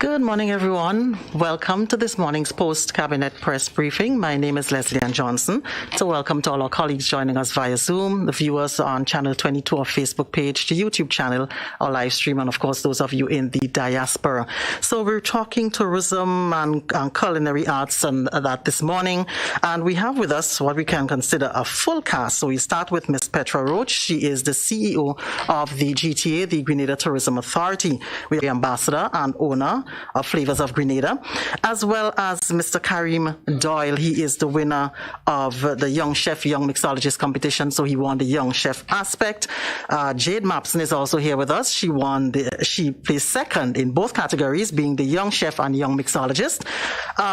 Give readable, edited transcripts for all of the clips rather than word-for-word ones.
Good morning, everyone. Welcome to this morning's post-cabinet press briefing. My name is Leslie Ann Johnson. So welcome to all our colleagues joining us via Zoom, the viewers on Channel 22 our Facebook page, the YouTube channel, our live stream, and of course, those of you in the diaspora. So we're talking tourism and culinary arts and that this morning. And we have with us what we can consider a full cast. So we start with Ms. Petra Roach. She is the CEO of the GTA, the Grenada Tourism Authority. We are the ambassador and owner of Flavors of Grenada, as well as Mr. Karim Doyle. He is the winner of the Young Chef, Young Mixologist competition, so he won the Young Chef aspect. Jade Mapson is also here with us. She placed second in both categories, being the Young Chef and Young Mixologist.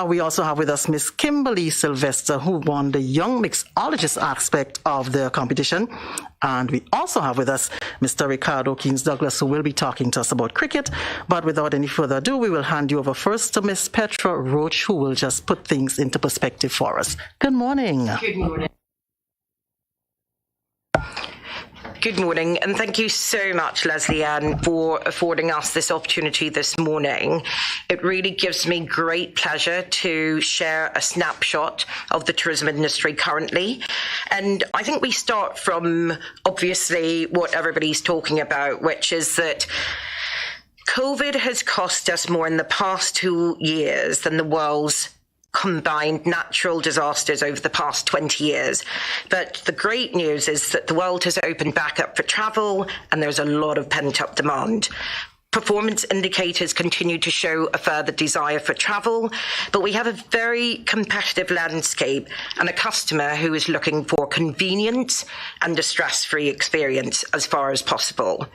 We also have with us Miss Kimberly Sylvester, who won the Young Mixologist aspect of the competition. And we also have with us Mr. Ricardo Keynes Douglas, who will be talking to us about cricket. But without any further ado, we will hand you over first to Ms. Petra Roach, who will just put things into perspective for us. Good morning. Good morning. Good morning, and thank you so much, Leslie Ann, for affording us this opportunity this morning. It really gives me great pleasure to share a snapshot of the tourism industry currently. And I think we start from, obviously, what everybody's talking about, which is that COVID has cost us more in the past 2 years than the world's combined natural disasters over the past 20 years. But the great news is that the world has opened back up for travel and there's a lot of pent-up demand. Performance indicators continue to show a further desire for travel, but we have a very competitive landscape and a customer who is looking for convenience and a stress-free experience as far as possible.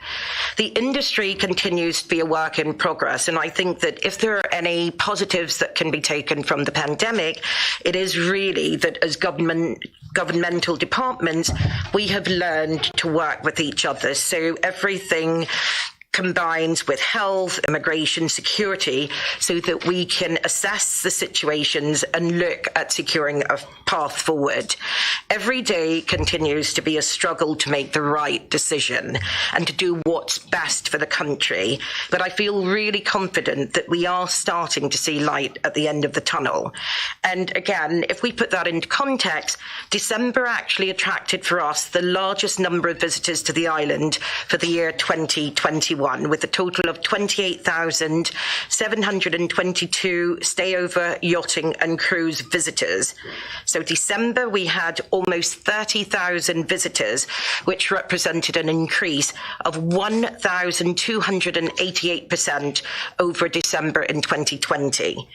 The industry continues to be a work in progress, and I think that if there are any positives that can be taken from the pandemic, it is really that as governmental departments, we have learned to work with each other. So everything combines with health, immigration, security, so that we can assess the situations and look at securing a path forward. Every day continues to be a struggle to make the right decision and to do what's best for the country. But I feel really confident that we are starting to see light at the end of the tunnel. And again, if we put that into context, December actually attracted for us the largest number of visitors to the island for the year 2021. With a total of 28,722 stayover, yachting and cruise visitors. So December, we had almost 30,000 visitors, which represented an increase of 1,288% over December in 2020.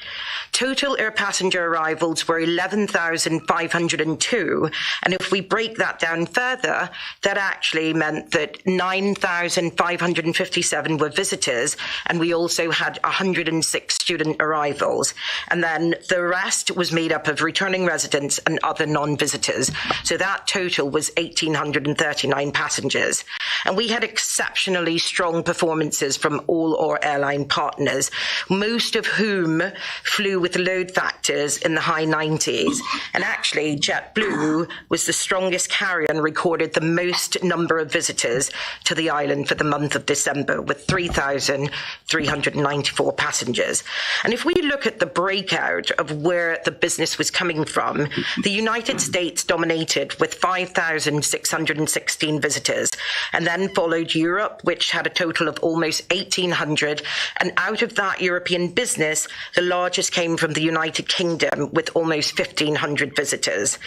Total air passenger arrivals were 11,502. And if we break that down further, that actually meant that 9,557 were visitors, and we also had 106 student arrivals. And then the rest was made up of returning residents and other non-visitors. So that total was 1,839 passengers. And we had exceptionally strong performances from all our airline partners, most of whom flew with load factors in the high 90s. And actually, JetBlue was the strongest carrier and recorded the most number of visitors to the island for the month of December, with 3,394 passengers. And if we look at the breakout of where the business was coming from, the United States dominated with 5,616 visitors, and then followed Europe, which had a total of almost 1,800. And out of that European business, the largest came from the United Kingdom with almost 1,500 visitors.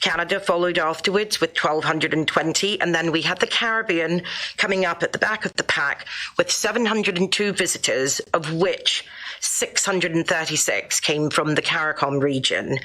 Canada followed afterwards with 1,220, and then we had the Caribbean coming up at the back of the pack with 702 visitors, of which 636 came from the CARICOM region.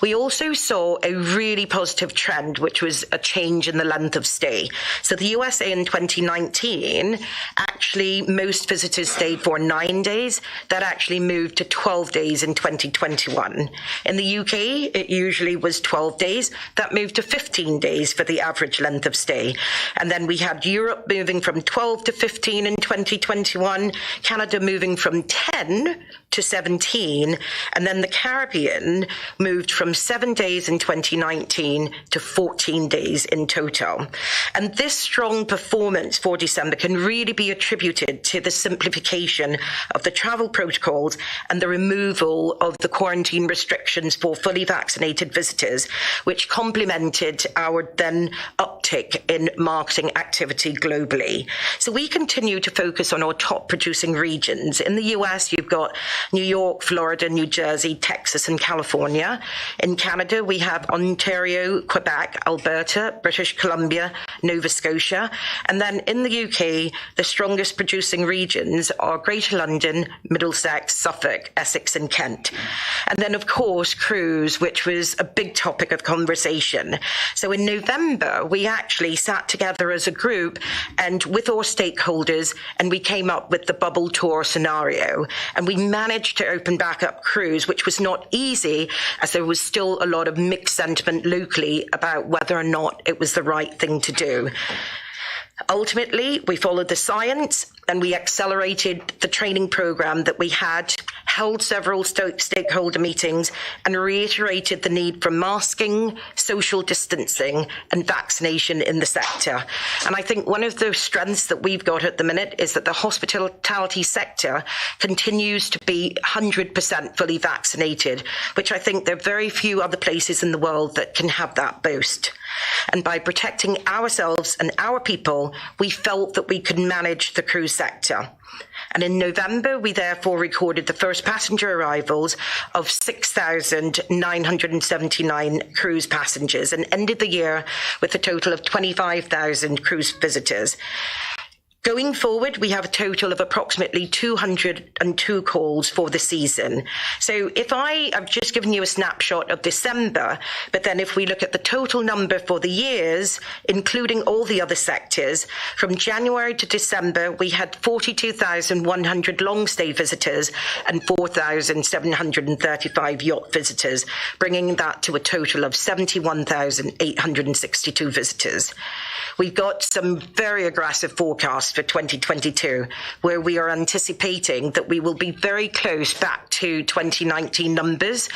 We also saw a really positive trend, which was a change in the length of stay. So the USA in 2019, actually most visitors stayed for 9 days. That actually moved to 12 days in 2021. In the UK, it usually was 12 days. That moved to 15 days for the average length of stay. And then we had Europe moving from 12 to 15 in 2021, Canada moving from 10 to 17, and then the Caribbean moved from 7 days in 2019 to 14 days in total. And this strong performance for December can really be attributed to the simplification of the travel protocols and the removal of the quarantine restrictions for fully vaccinated visitors, which complemented our then uptick in marketing activity globally. So we continue to focus on our top producing regions. In the US, you've got New York, Florida, New Jersey, Texas, and California. In Canada, we have Ontario, Quebec, Alberta, British Columbia, Nova Scotia. And then in the UK, the strongest producing regions are Greater London, Middlesex, Suffolk, Essex, and Kent. And then, of course, cruise, which was a big topic of conversation. So in November, we actually sat together as a group and with our stakeholders, and we came up with the bubble tour scenario. And we managed to open back up cruise, which was not easy, as there was still a lot of mixed sentiment locally about whether or not it was the right thing to do. Ultimately, we followed the science and we accelerated the training program that we had, held several stakeholder meetings, and reiterated the need for masking, social distancing, and vaccination in the sector. And I think one of the strengths that we've got at the minute is that the hospitality sector continues to be 100% fully vaccinated, which I think there are very few other places in the world that can have that boast. And by protecting ourselves and our people, we felt that we could manage the cruise sector. And in November, we therefore recorded the first passenger arrivals of 6,979 cruise passengers and ended the year with a total of 25,000 cruise visitors. Going forward, we have a total of approximately 202 calls for the season. So if I've just given you a snapshot of December, but then if we look at the total number for the years, including all the other sectors, from January to December, we had 42,100 long stay visitors and 4,735 yacht visitors, bringing that to a total of 71,862 visitors. We've got some very aggressive forecasts for 2022, where we are anticipating that we will be very close back to 2019 numbers,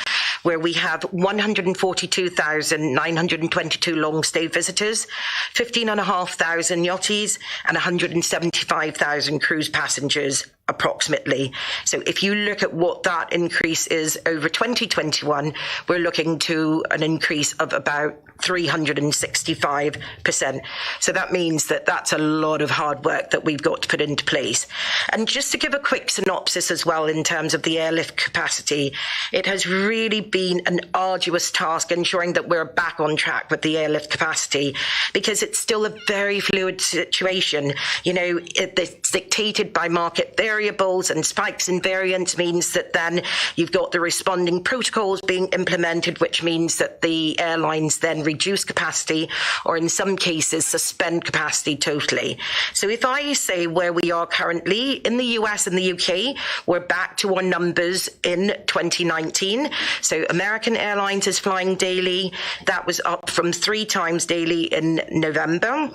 where we have 142,922 long stay visitors, 15,500 yachties, and 175,000 cruise passengers approximately. So if you look at what that increase is over 2021, we're looking to an increase of about 365%. So that means that that's a lot of hard work that we've got to put into place. And just to give a quick synopsis as well in terms of the airlift capacity, it has really been an arduous task ensuring that we're back on track with the airlift capacity, because it's still a very fluid situation. You know, it's dictated by market variables, and spikes in variants means that then you've got the responding protocols being implemented, which means that the airlines then reduce capacity or in some cases suspend capacity totally. So if I say where we are currently in the US and the UK, we're back to our numbers in 2019. So American Airlines is flying daily. That was up from 3 times daily in November.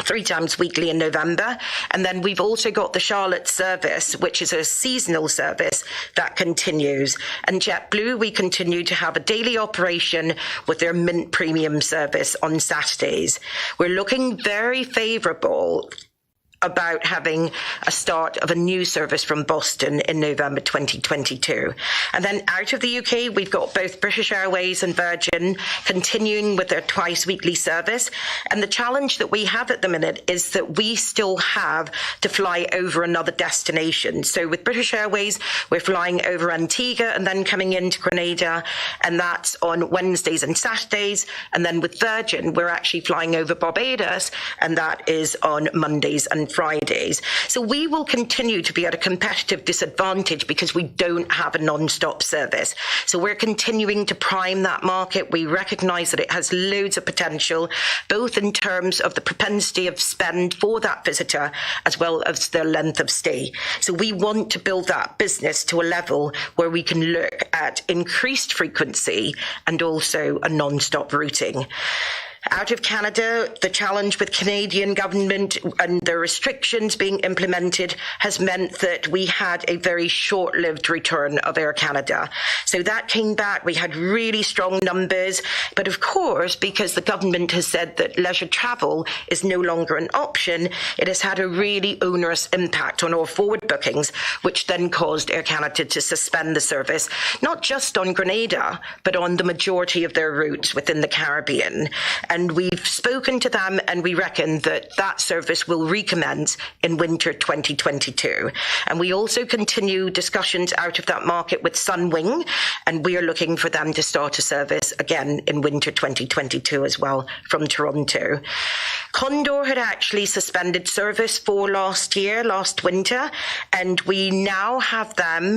3 times weekly in November. And then we've also got the Charlotte service, which is a seasonal service that continues. And JetBlue, we continue to have a daily operation with their Mint Premium service on Saturdays. We're looking very favourable about having a start of a new service from Boston in November 2022. And then out of the UK, we've got both British Airways and Virgin continuing with their twice weekly service. And the challenge that we have at the minute is that we still have to fly over another destination. So with British Airways, we're flying over Antigua and then coming into Grenada, and that's on Wednesdays and Saturdays. And then with Virgin, we're actually flying over Barbados, and that is on Mondays and Fridays. So we will continue to be at a competitive disadvantage because we don't have a non-stop service. So we're continuing to prime that market. We recognise that it has loads of potential, both in terms of the propensity of spend for that visitor as well as their length of stay. So we want to build that business to a level where we can look at increased frequency and also a non-stop routing. Out of Canada, the challenge with Canadian government and the restrictions being implemented has meant that we had a very short-lived return of Air Canada. So that came back. We had really strong numbers. But of course, because the government has said that leisure travel is no longer an option, it has had a really onerous impact on our forward bookings, which then caused Air Canada to suspend the service, not just on Grenada, but on the majority of their routes within the Caribbean. And we've spoken to them, and we reckon that that service will recommence in winter 2022. And we also continue discussions out of that market with Sunwing, and we are looking for them to start a service again in winter 2022 as well from Toronto. Condor had actually suspended service for last winter, and we now have them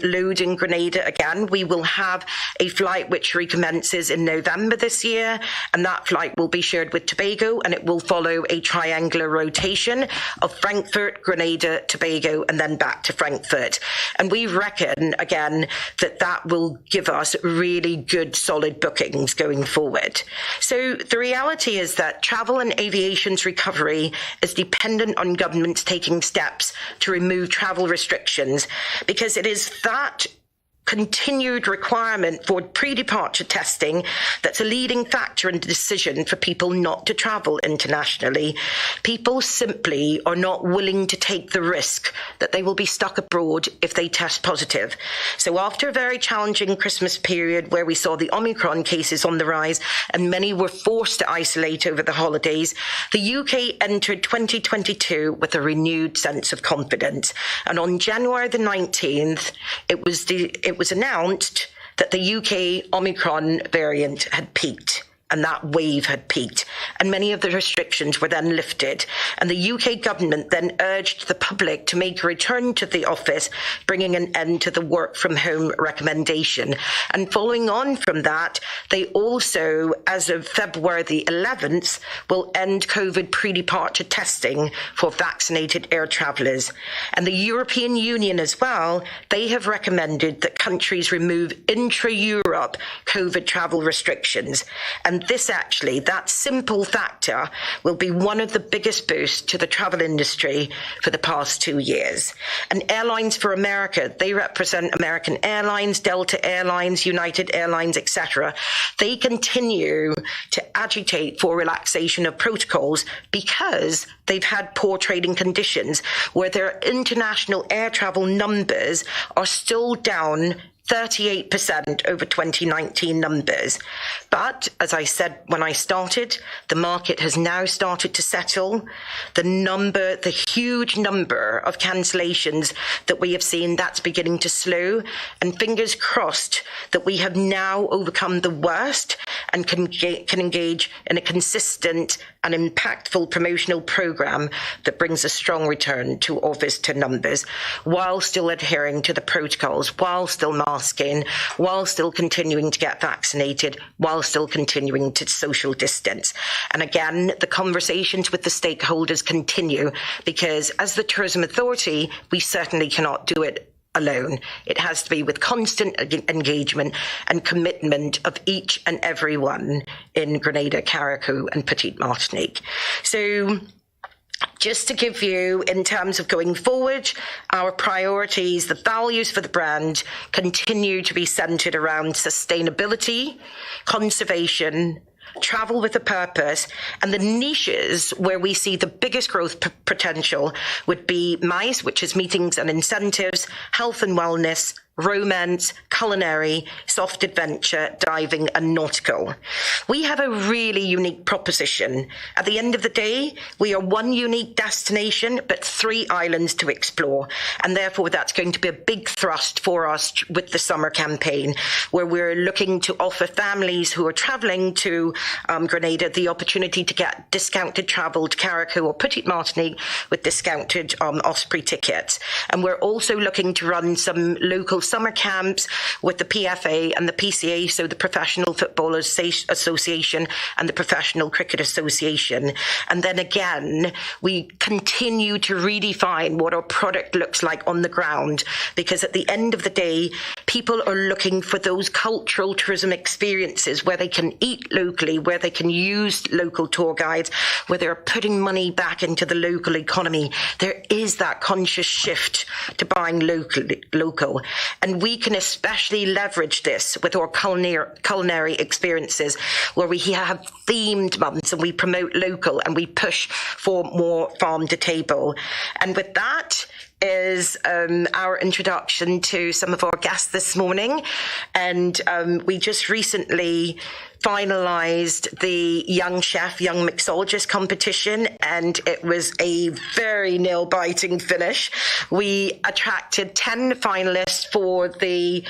loading Grenada again. We will have a flight which recommences in November this year, and that flight will be shared with Tobago, and it will follow a triangular rotation of Frankfurt, Grenada, Tobago, and then back to Frankfurt. And we reckon, again, that that will give us really good, solid bookings going forward. So the reality is that travel and aviation's recovery is dependent on governments taking steps to remove travel restrictions, because it is that continued requirement for pre-departure testing that's a leading factor in the decision for people not to travel internationally. People simply are not willing to take the risk that they will be stuck abroad if they test positive. So after a very challenging Christmas period where we saw the Omicron cases on the rise and many were forced to isolate over the holidays, the UK entered 2022 with a renewed sense of confidence. And on January the 19th, it was announced that the UK Omicron variant had peaked, and that wave had peaked, and many of the restrictions were then lifted. And the UK government then urged the public to make a return to the office, bringing an end to the work from home recommendation. And following on from that, they also, as of February the 11th, will end COVID pre-departure testing for vaccinated air travellers. And the European Union as well, they have recommended that countries remove intra-Europe COVID travel restrictions. And this actually, that simple factor, will be one of the biggest boosts to the travel industry for the past 2 years. And Airlines for America, they represent American Airlines, Delta Airlines, United Airlines, etc. They continue to agitate for relaxation of protocols because they've had poor trading conditions, where their international air travel numbers are still down 38% over 2019 numbers. But as I said when I started, the market has now started to settle. The huge number of cancellations that we have seen, that's beginning to slow. And fingers crossed that we have now overcome the worst and can engage in a consistent and impactful promotional program that brings a strong return to our visitor numbers, while still adhering to the protocols, while still masking, while still continuing to get vaccinated, while still continuing to social distance. And again, the conversations with the stakeholders continue, because as the Tourism Authority, we certainly cannot do it alone. It has to be with constant engagement and commitment of each and every one in Grenada, Carriacou and Petite Martinique. So just to give you, in terms of going forward, our priorities, the values for the brand continue to be centred around sustainability, conservation, travel with a purpose, and the niches where we see the biggest growth potential would be MICE, which is meetings and incentives, health and wellness, romance, culinary, soft adventure, diving and nautical. We have a really unique proposition. At the end of the day, we are one unique destination, but 3 islands to explore. And therefore, that's going to be a big thrust for us with the summer campaign, where we're looking to offer families who are travelling to Grenada the opportunity to get discounted travel to Carriacou or Petite Martinique with discounted Osprey tickets. And we're also looking to run some local summer camps with the PFA and the PCA, so the Professional Football Association and the Professional Cricket Association. And then again, we continue to redefine what our product looks like on the ground, because at the end of the day, people are looking for those cultural tourism experiences where they can eat locally, where they can use local tour guides, where they're putting money back into the local economy. There is that conscious shift to buying local. And we can especially leverage this with our culinary experiences, where we have themed months and we promote local and we push for more farm to table. And with that is our introduction to some of our guests this morning. And we just recently finalized the Young Chef, Young Mixologist competition, and it was a very nail-biting finish. We attracted 10 finalists for the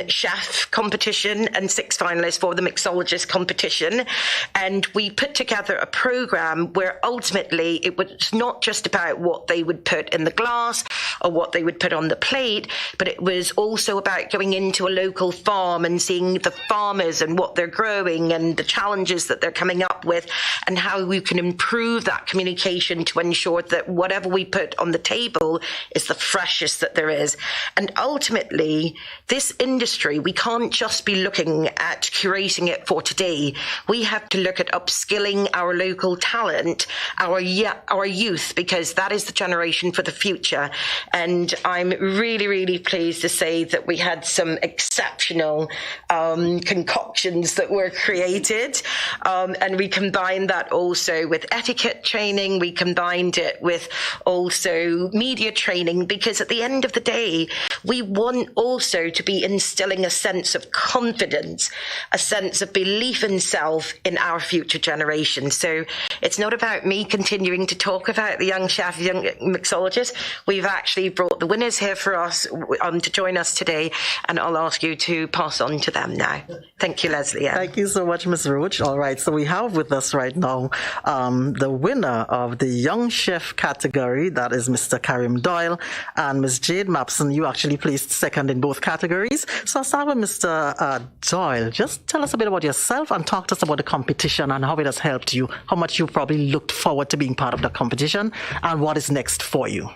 chef competition and 6 finalists for the mixologist competition. And we put together a program where ultimately it was not just about what they would put in the glass or what they would put on the plate, but it was also about going into a local farm and seeing the farmers and what they're growing and the challenges that they're coming up with, and how we can improve that communication to ensure that whatever we put on the table is the freshest that there is. And ultimately, this industry, we can't just be looking at curating it for today. We have to look at upskilling our local talent, our youth, because that is the generation for the future. And I'm really, really pleased to say that we had some exceptional concoctions that were created, and we combined that also with etiquette training. We combined it with also media training, because at the end of the day, we want also to be instilling a sense of confidence, a sense of belief in self in our future generations. So it's not about me continuing to talk about the Young Chef, Young Mixologist. We've actually brought the winners here for us to join us today, and I'll ask you to pass on to them now. Thank you, Leslie. Thank you so much, Ms. Roach. All right, so we have with us right now the winner of the Young Chef category, that is Mr. Karim Doyle, and Ms. Jade Mapson. You actually placed second in both categories. So I'll start with Mr. Doyle. Just tell us a bit about yourself and talk to us about the competition and how it has helped you, how much you probably looked forward to being part of the competition, and what is next for you.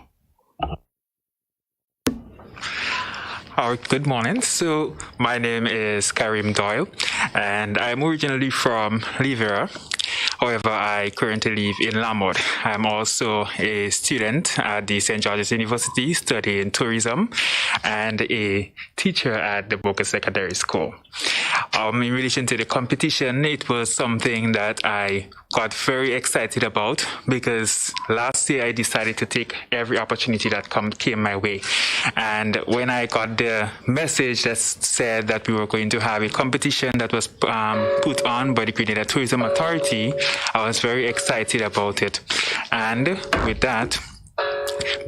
Good morning. So my name is Karim Doyle, and I'm originally from Livera. However, I currently live in Lamont. I'm also a student at the St. George's University studying tourism and a teacher at the Boca Secondary School. In relation to the competition, it was something that I got very excited about, because last year I decided to take every opportunity that came my way. And when I got the message that said that we were going to have a competition that was put on by the Grenada Tourism Authority, I was very excited about it. And with that,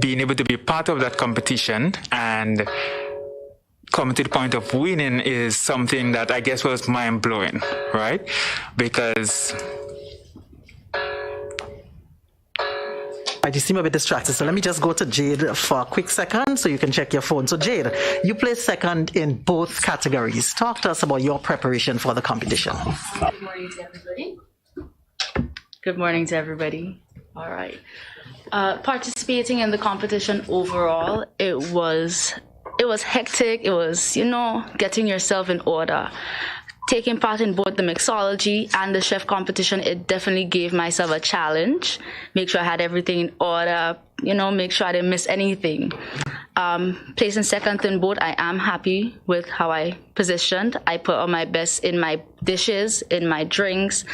being able to be part of that competition and come to the point of winning is something that I guess was mind-blowing, right? Because You seem a bit distracted, so let me just go to Jade for a quick second so you can check your phone. So Jade, you placed second in both categories. Talk to us about your preparation for the competition. Good morning to everybody. Good morning to everybody. All right. Participating in the competition overall, it was hectic. It was, getting yourself in order. Taking part in both the mixology and the chef competition, it definitely gave myself a challenge. Make sure I had everything in order, make sure I didn't miss anything. Placing second in both, I am happy with how I positioned. I put on my best in my dishes, in my drinks.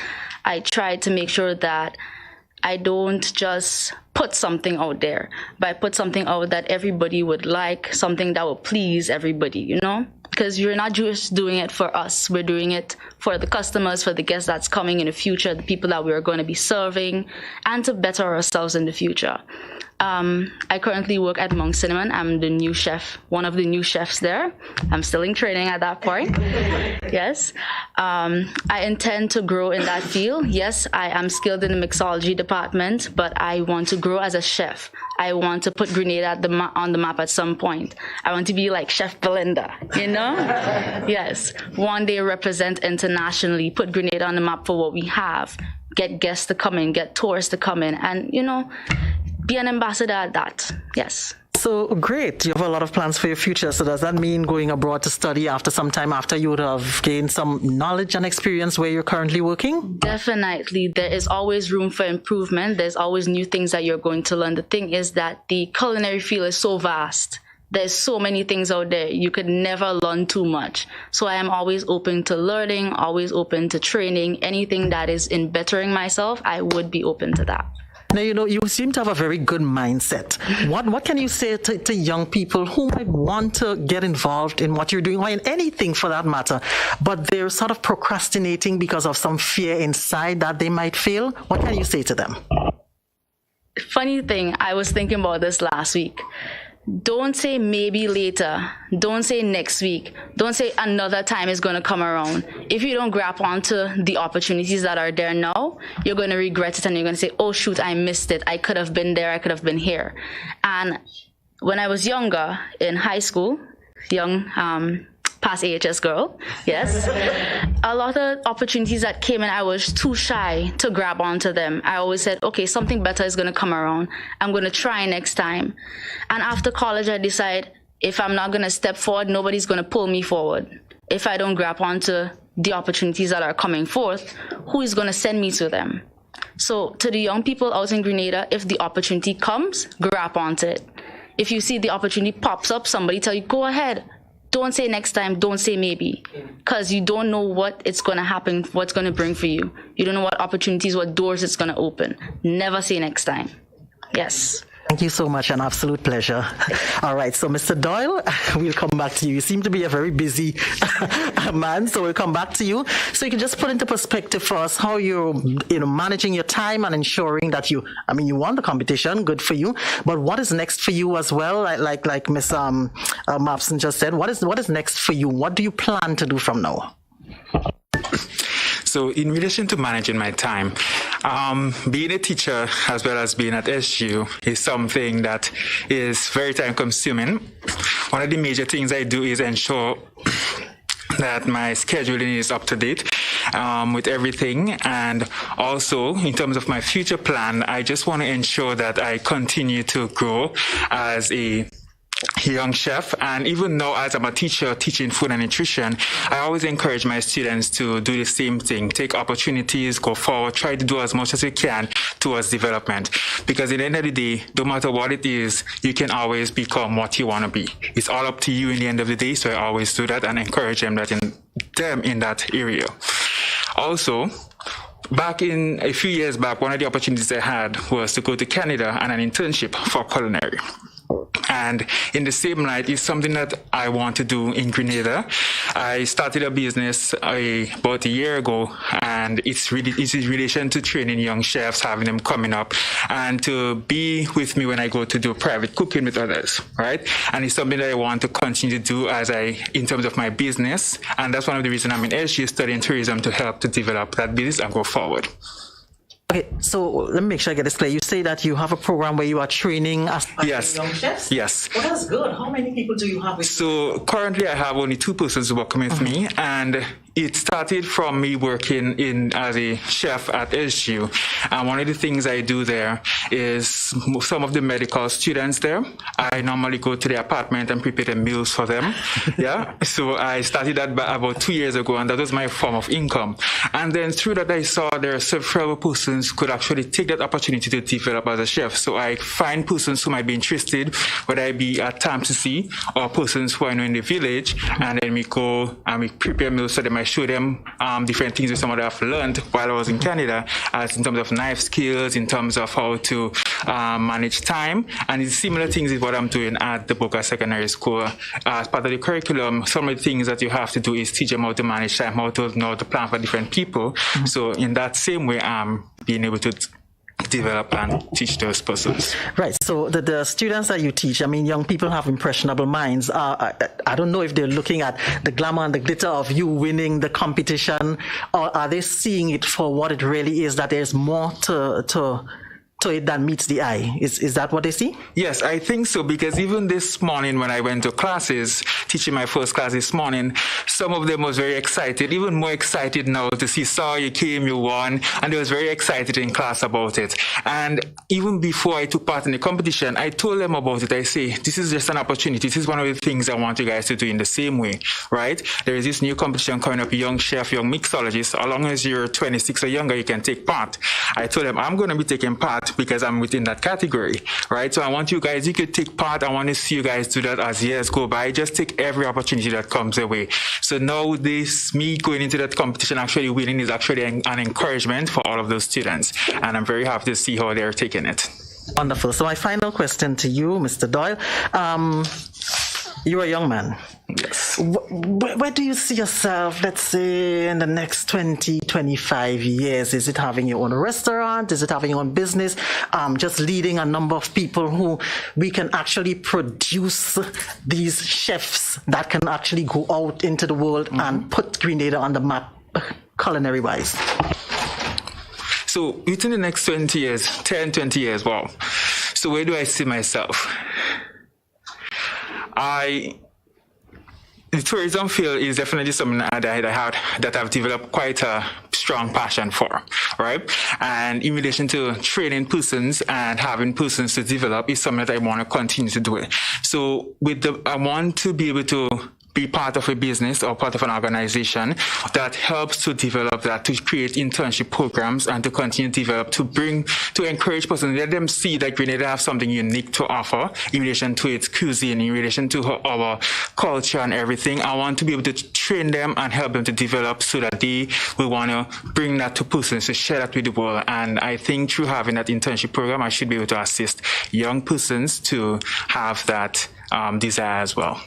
I tried to make sure that I don't just put something out there, but I put something out that everybody would like, something that will please everybody, because we're not just doing it for us. We're doing it for the customers, for the guests that's coming in the future, the people that we're going to be serving, and to better ourselves in the future. I currently work at Monk Cinnamon. I'm the new chef, one of the new chefs there. I'm still in training at that point. Yes. I intend to grow in that field. Yes, I am skilled in the mixology department, but I want to grow as a chef. I want to put Grenada on the map at some point. I want to be like Chef Belinda, you know? Yes. One day represent internationally, put Grenada on the map for what we have, get guests to come in, get tourists to come in, and, you know, be an ambassador at that. Yes. So great. You have a lot of plans for your future. So does that mean going abroad to study after some time after you would have gained some knowledge and experience where you're currently working? Definitely. There is always room for improvement. There's always new things that you're going to learn. The thing is that the culinary field is so vast. There's so many things out there. You could never learn too much. So I am always open to learning, always open to training. Anything that is in bettering myself, I would be open to that. Now, you know, you seem to have a very good mindset. What can you say to young people who might want to get involved in what you're doing, or in anything for that matter, but they're sort of procrastinating because of some fear inside that they might fail? What can you say to them? Funny thing, I was thinking about this last week. Don't say maybe later. Don't say next week. Don't say another time is going to come around. If you don't grab onto the opportunities that are there now, you're going to regret it and you're going to say, oh, shoot, I missed it. I could have been there. I could have been here. And when I was younger in high school, young, past AHS girl, yes, a lot of opportunities that came in, I was too shy to grab onto them. I always said, okay, something better is going to come around. I'm going to try next time. And after college, I decided if I'm not going to step forward, nobody's going to pull me forward. If I don't grab onto the opportunities that are coming forth, who is going to send me to them? So to the young people out in Grenada, if the opportunity comes, grab onto it. If you see the opportunity pops up, somebody tell you, go ahead. Don't say next time, don't say maybe, because you don't know what it's going to happen, what's going to bring for you. You don't know what opportunities, what doors it's going to open. Never say next time. Yes. Thank you so much. An absolute pleasure. All right. So, Mr. Doyle, we'll come back to you. You seem to be a very busy man, so we'll come back to you. So you can just put into perspective for us how you're, managing your time and ensuring that you won the competition. Good for you. But what is next for you as well? Like Ms. Mapson just said, what is next for you? What do you plan to do from now? So in relation to managing my time, being a teacher as well as being at SGU is something that is very time consuming. One of the major things I do is ensure that my scheduling is up to date with everything. And also in terms of my future plan, I just want to ensure that I continue to grow as a young chef, and even now as I'm a teacher teaching food and nutrition, I always encourage my students to do the same thing, take opportunities, go forward, try to do as much as you can towards development, because at the end of the day, no matter what it is, you can always become what you want to be. It's all up to you in the end of the day, so I always do that and encourage them in that area. Also, a few years back, one of the opportunities I had was to go to Canada and an internship for culinary. And in the same light, it's something that I want to do in Grenada. I started a business about a year ago, and it's in relation to training young chefs, having them coming up, and to be with me when I go to do private cooking with others, right? And it's something that I want to continue to do in terms of my business. And that's one of the reasons I'm in SGU studying tourism, to help to develop that business and go forward. Okay, so let me make sure I get this clear. You say that you have a program where you are training as young chefs? Yes. Well, that's good. How many people do you have with you? So currently I have only 2 persons working with me, and it started from me working as a chef at SGU. And one of the things I do there is some of the medical students there, I normally go to their apartment and prepare the meals for them. Yeah. So I started that about 2 years ago, and that was my form of income. And then through that, I saw there are several persons who could actually take that opportunity to develop as a chef. So I find persons who might be interested, whether it be at Tam to See or persons who I know in the village, and then we go and we prepare meals for them. I I show them different things with some of that I've learned while I was in Canada, as in terms of knife skills, in terms of how to manage time. And it's similar things is what I'm doing at the Boca Secondary School. As part of the curriculum, some of the things that you have to do is teach them how to manage time, how to know to plan for different people. Mm-hmm. So in that same way, I'm being able to develop and teach those persons. Right. So the students that you teach, I mean, young people have impressionable minds. I don't know if they're looking at the glamour and the glitter of you winning the competition, or are they seeing it for what it really is, that there's more to it than meets the eye? Is that what they see? Yes, I think so, because even this morning when I went to classes, teaching my first class this morning, some of them was very excited, even more excited now to see, "Sir, you came, you won," and they was very excited in class about it. And even before I took part in the competition, I told them about it. I say, this is just an opportunity. This is one of the things I want you guys to do in the same way, right? There is this new competition coming up, young chef, young mixologist. As long as you're 26 or younger, you can take part. I told them, I'm going to be taking part because I'm within that category, right? So I want you guys, you could take part. I want to see you guys do that as years go by. Just take every opportunity that comes away. So now me going into that competition, actually winning, is actually an encouragement for all of those students. And I'm very happy to see how they're taking it. Wonderful. So my final question to you, Mr. Doyle. You're a young man. Yes. Where do you see yourself, let's say, in the next 20, 25 years? Is it having your own restaurant? Is it having your own business? Just leading a number of people who we can actually produce these chefs that can actually go out into the world and put Grenada on the map culinary-wise? So within the next 20 years, 10, 20 years, wow. So where do I see myself? The tourism field is definitely something that I've developed quite a strong passion for, right? And in relation to training persons and having persons to develop is something that I want to continue to do. So I want to be able to be part of a business or part of an organization that helps to develop that, to create internship programs and to continue to develop, to encourage persons, let them see that Grenada have something unique to offer in relation to its cuisine, in relation to our culture and everything. I want to be able to train them and help them to develop so that they will want to bring that to persons, to share that with the world. And I think through having that internship program, I should be able to assist young persons to have that desire as well.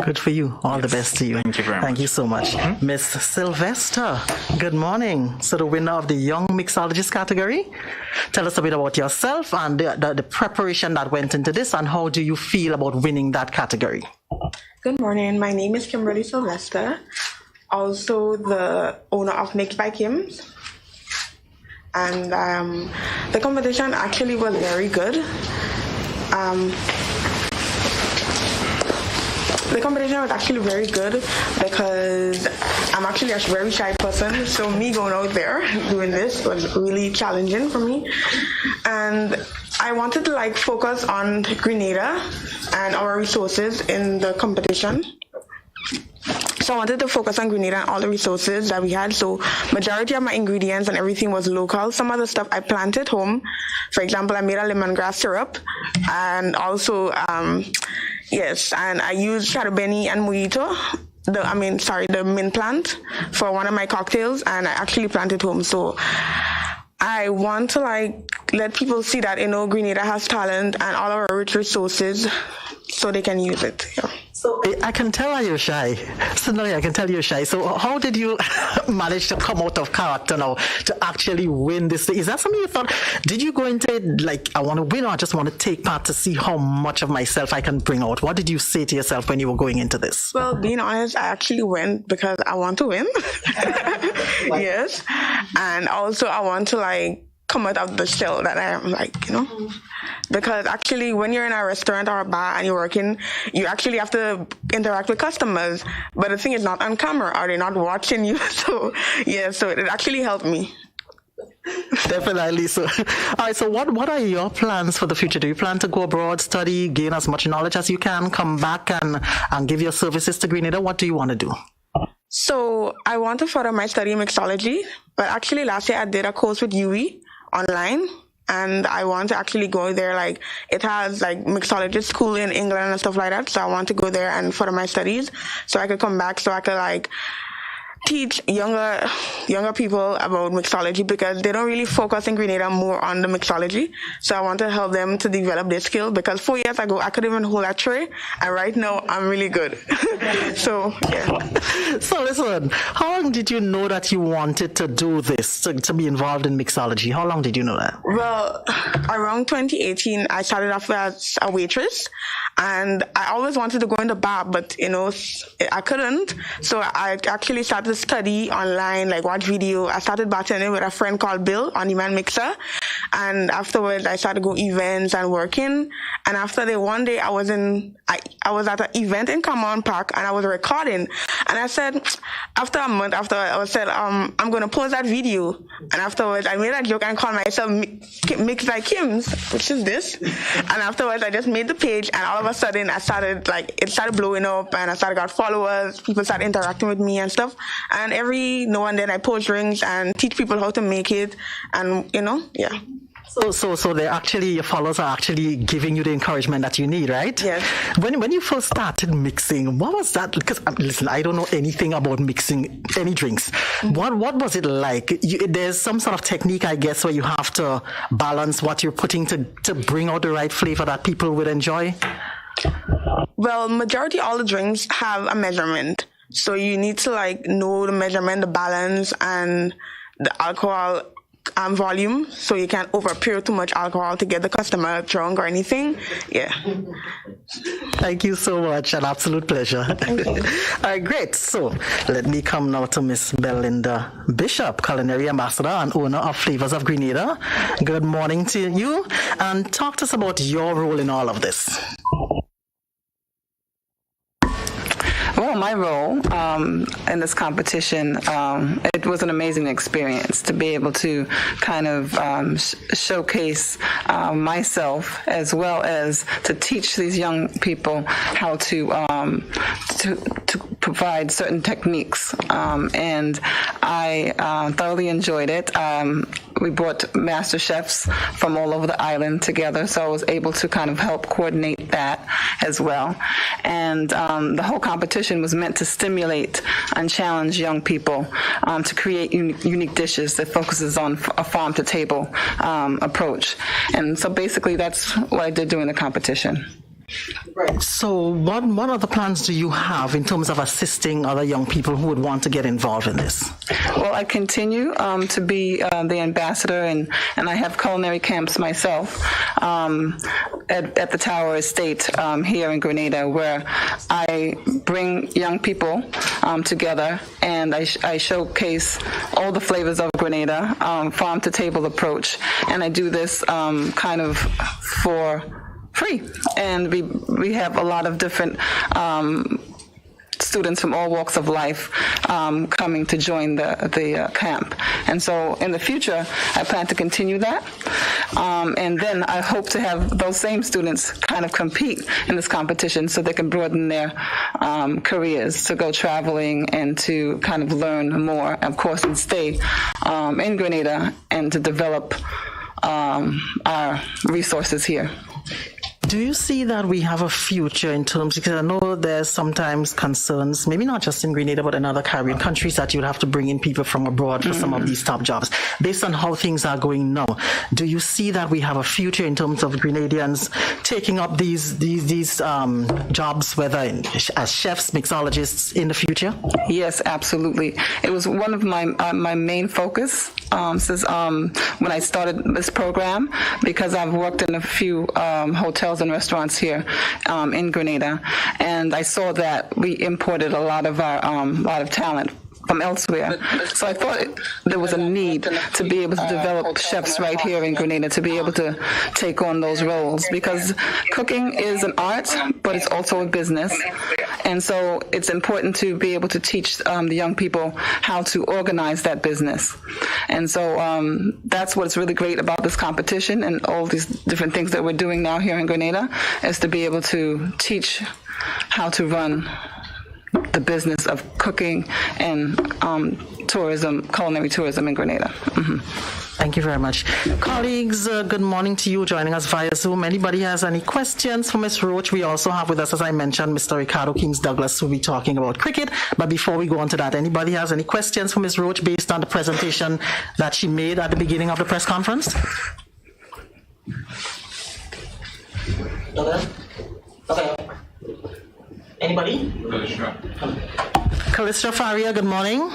Good for you. All the best to you. Thank you very much. Thank you so much. Miss Sylvester, good morning. So the winner of the Young Mixologist category. Tell us a bit about yourself and the preparation that went into this, and how do you feel about winning that category? Good morning. My name is Kimberly Sylvester, also the owner of Mixed by Kim's. And the competition actually was very good. The competition was actually very good because I'm actually a very shy person, so me going out there doing this was really challenging for me. And I wanted to focus on Grenada and our resources in the competition. So I wanted to focus on Grenada and all the resources that we had. So majority of my ingredients and everything was local. Some of the stuff I planted home. For example, I made a lemongrass syrup, and also yes, and I used Charabeni and Mojito, the mint plant for one of my cocktails, and I actually planted home. So I want to let people see that, Grenada has talent and all our rich resources so they can use it. Yeah. So I can tell you're shy. Suddenly I can tell you're shy. So how did you manage to come out of character now to actually win this thing? Is that something you thought? Did you go into it I want to win, or I just want to take part to see how much of myself I can bring out? What did you say to yourself when you were going into this? Well, being honest, I actually went because I want to win. Yes. And also I want to come out of the shell that I am, because actually when you're in a restaurant or a bar and you're working, you actually have to interact with customers, but the thing is not on camera, or they're not watching you. So yeah, so it actually helped me. Definitely. So all right, so what are your plans for the future? Do you plan to go abroad, study, gain as much knowledge as you can, come back and give your services to Grenada? What do you want to do? So I want to further my study in mixology, but actually last year I did a course with UE online, and I want to actually go there. It has mixologist school in England and stuff like that, so I want to go there and further my studies so I could come back, so I could teach younger people about mixology because they don't really focus in Grenada more on the mixology. So I want to help them to develop their skill because 4 years ago I couldn't even hold a tray, and right now I'm really good. So yeah. So listen, how long did you know that you wanted to do this, to be involved in mixology? How long did you know that? Well, around 2018, I started off as a waitress, and I always wanted to go in the bar, but I couldn't. So I actually started to study online, like watch video. I started bartending with a friend called Bill on Demand Mixer, and afterwards I started to go events and working. And after that, one day I was at an event in Common Park, and I was recording, and I said, after a month after, I said, I'm going to post that video. And afterwards I made a joke and called myself Mix Like Kim's, which is this. And afterwards I just made the page, and all of a sudden it started blowing up, and I started got followers. People started interacting with me and stuff. And every now and then I post drinks and teach people how to make it, and yeah. So they actually, your followers are actually giving you the encouragement that you need, right? Yes. When you first started mixing, what was that? Because listen, I don't know anything about mixing any drinks. What was it like? There's some sort of technique, I guess, where you have to balance what you're putting to bring out the right flavor that people would enjoy. Well, majority all the drinks have a measurement, so you need to know the measurement, the balance, and the alcohol volume, so you can't over-pour too much alcohol to get the customer drunk or anything. Yeah. Thank you so much. An absolute pleasure. All right, great. So let me come now to Miss Belinda Bishop, Culinary Ambassador and owner of Flavors of Grenada. Good morning to you, and talk to us about your role in all of this. Well, my role in this competition, it was an amazing experience to be able to kind of showcase myself, as well as to teach these young people how to provide certain techniques. And I thoroughly enjoyed it. We brought master chefs from all over the island together, so I was able to kind of help coordinate that as well. And the whole competition was meant to stimulate and challenge young people to create unique dishes that focuses on a farm-to-table approach. And so basically that's what I did during the competition. Right. So what other plans do you have in terms of assisting other young people who would want to get involved in this? Well, I continue to be the ambassador, and I have culinary camps myself at the Tower Estate here in Grenada, where I bring young people together, and I showcase all the flavors of Grenada, farm-to-table approach, and I do this kind of for free. And we have a lot of different students from all walks of life coming to join the camp. And so in the future, I plan to continue that. And then I hope to have those same students kind of compete in this competition so they can broaden their careers, to go traveling and to kind of learn more, of course, and stay in Grenada and to develop our resources here. Do you see that we have a future in terms, because I know there's sometimes concerns, maybe not just in Grenada, but in other Caribbean countries, that you'd have to bring in people from abroad for some of these top jobs. Based on how things are going now, do you see that we have a future in terms of Grenadians taking up these jobs, whether as chefs, mixologists, in the future? Yes, absolutely. It was one of my main focus since when I started this program, because I've worked in a few hotels and restaurants here in Grenada, and I saw that we imported a lot of our talent from elsewhere. So I thought there was a need to be able to develop chefs right here in Grenada to be able to take on those roles, because cooking is an art, but it's also a business. And so it's important to be able to teach the young people how to organize that business. And so that's what's really great about this competition and all these different things that we're doing now here in Grenada, is to be able to teach how to run the business of cooking and tourism, culinary tourism in Grenada. Mm-hmm. Thank you very much. Colleagues, good morning to you joining us via Zoom. Anybody has any questions for Ms. Roach? We also have with us, as I mentioned, Mr. Ricardo Kings-Douglas, who will be talking about cricket. But before we go on to that, anybody has any questions for Ms. Roach based on the presentation that she made at the beginning of the press conference? Okay. Anybody? Callistra Faria, good morning.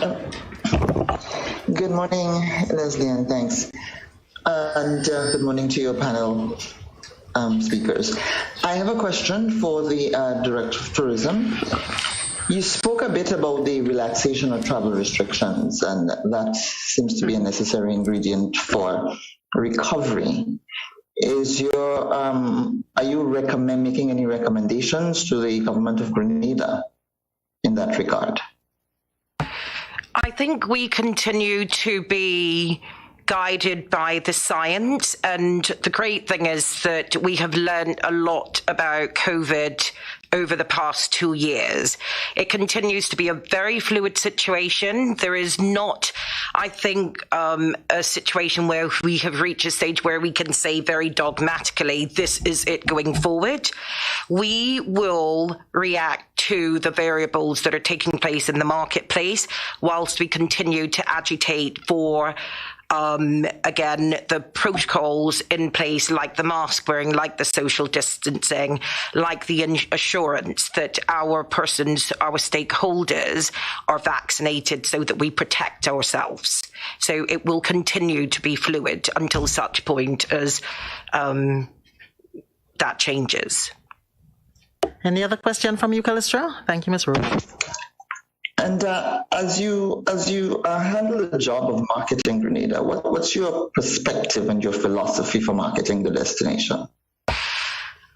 Good morning, Leslie, and thanks. And good morning to your panel speakers. I have a question for the Director of Tourism. You spoke a bit about the relaxation of travel restrictions, and that seems to be a necessary ingredient for recovery. Are you making any recommendations to the government of Grenada in that regard? I think we continue to be guided by the science, and the great thing is that we have learned a lot about COVID over the past 2 years. It continues to be a very fluid situation. There is not, I think, a situation where we have reached a stage where we can say very dogmatically, this is it going forward. We will react to the variables that are taking place in the marketplace whilst we continue to agitate for again, the protocols in place, like the mask wearing, like the social distancing, like the assurance that our persons, our stakeholders are vaccinated so that we protect ourselves. So it will continue to be fluid until such point as that changes. Any other question from you, Callistra? Thank you, Ms. Rowe. And as you handle the job of marketing Grenada, what's your perspective and your philosophy for marketing the destination?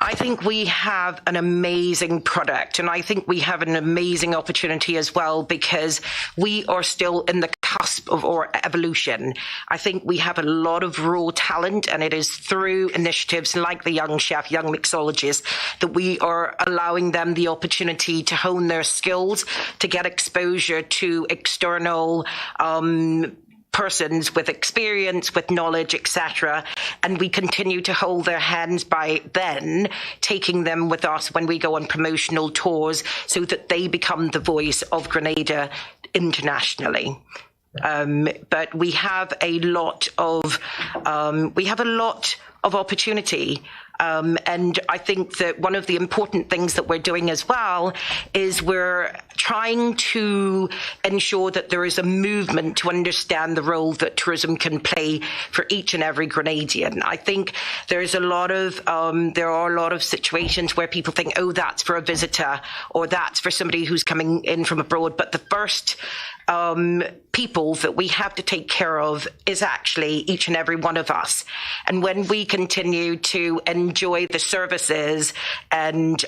I think we have an amazing product, and I think we have an amazing opportunity as well, because we are still in the cusp of our evolution. I think we have a lot of raw talent, and it is through initiatives like the Young Chef, Young Mixologist, that we are allowing them the opportunity to hone their skills, to get exposure to external persons with experience, with knowledge, etc. And we continue to hold their hands by then taking them with us when we go on promotional tours so that they become the voice of Grenada internationally. But we have a lot of opportunity. And I think that one of the important things that we're doing as well is we're trying to ensure that there is a movement to understand the role that tourism can play for each and every Grenadian. I think there are a lot of situations where people think, oh, that's for a visitor or that's for somebody who's coming in from abroad. But the first people that we have to take care of is actually each and every one of us. And when we continue to enjoy the services and,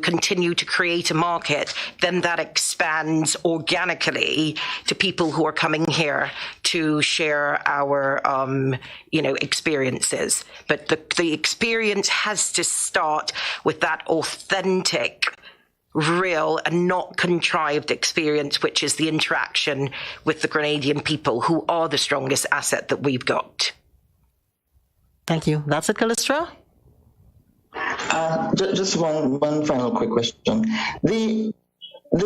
continue to create a market, then that expands organically to people who are coming here to share our, experiences. But the experience has to start with that authentic, real and not contrived experience, which is the interaction with the Grenadian people, who are the strongest asset that we've got. Thank you. That's it, Callistra? Just one final quick question. The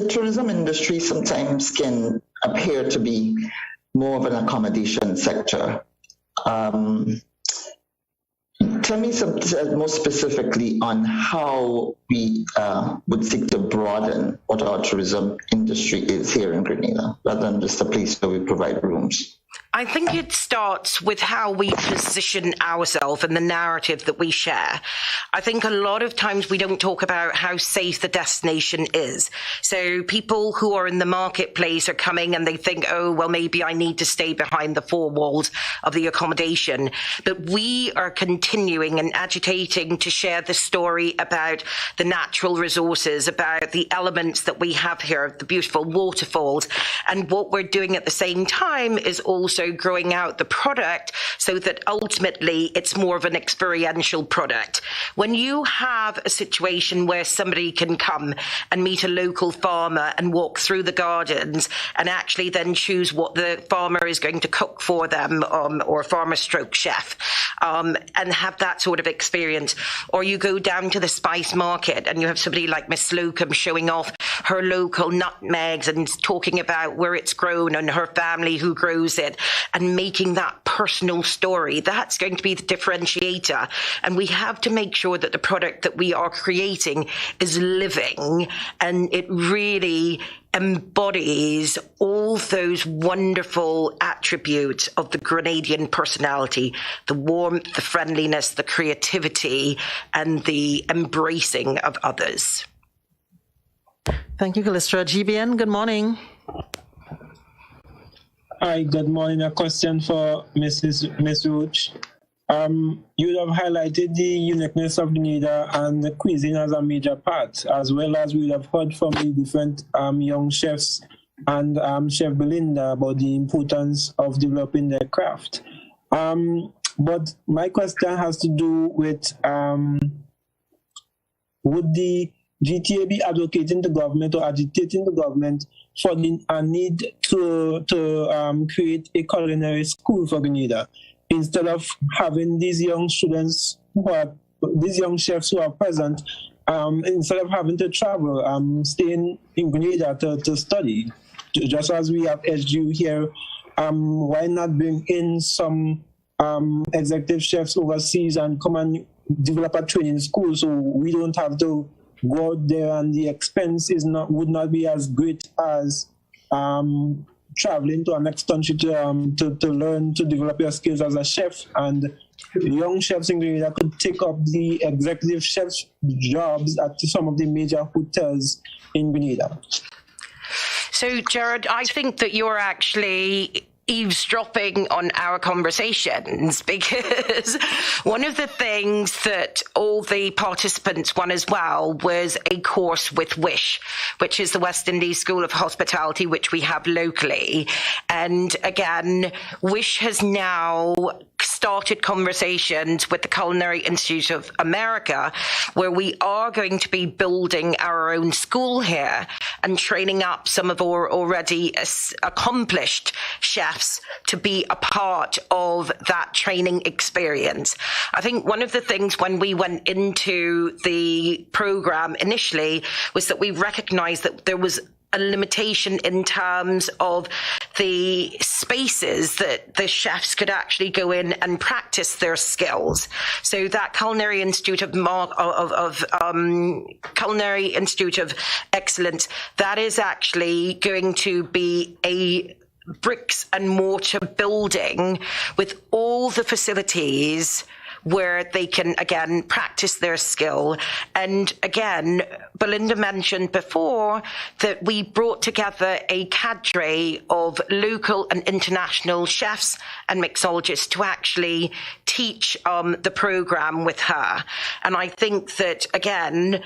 tourism industry sometimes can appear to be more of an accommodation sector. Tell me more specifically on how we would seek to broaden what our tourism industry is here in Grenada, rather than just a place where we provide rooms. I think it starts with how we position ourselves and the narrative that we share. I think a lot of times we don't talk about how safe the destination is. So people who are in the marketplace are coming and they think, oh, well, maybe I need to stay behind the four walls of the accommodation. But we are continuing and agitating to share the story about the natural resources, about the elements that we have here, the beautiful waterfalls. And what we're doing at the same time is also also growing out the product so that ultimately it's more of an experiential product. When you have a situation where somebody can come and meet a local farmer and walk through the gardens and actually then choose what the farmer is going to cook for them, or farmer stroke chef, and have that sort of experience, or you go down to the spice market and you have somebody like Miss Slocum showing off her local nutmegs and talking about where it's grown and her family who grows it and making that personal story. That's going to be the differentiator. And we have to make sure that the product that we are creating is living and it really embodies all those wonderful attributes of the Grenadian personality, the warmth, the friendliness, the creativity, and the embracing of others. Thank you, Callistra. GBN, good morning. Hi, good morning. A question for Miss Roach. You have highlighted the uniqueness of Grenada and the cuisine as a major part, as well as we have heard from the different young chefs and Chef Belinda about the importance of developing their craft. But my question has to do with would the GTA be advocating the government or agitating the government for the need to create a culinary school for Grenada, instead of having these young students these young chefs who are present, instead of having to travel, staying in Grenada to study, just as we have SGU here. Why not bring in some executive chefs overseas and come and develop a training school so we don't have to go out there and the expense would not be as great as traveling to our next country to learn to develop your skills as a chef. And young chefs in Grenada could take up the executive chef's jobs at some of the major hotels in Grenada. So, Jared, I think that you're actually eavesdropping on our conversations, because one of the things that all the participants won as well was a course with WISH, which is the West Indies School of Hospitality, which we have locally. And again, WISH has now started conversations with the Culinary Institute of America, where we are going to be building our own school here and training up some of our already accomplished chefs to be a part of that training experience. I think one of the things when we went into the program initially was that we recognized that there was a limitation in terms of the spaces that the chefs could actually go in and practice their skills. So that Culinary Institute of Culinary Institute of Excellence, that is actually going to be a bricks and mortar building with all the facilities where they can, again, practice their skill. And again, Belinda mentioned before that we brought together a cadre of local and international chefs and mixologists to actually teach the program with her. And I think that, again,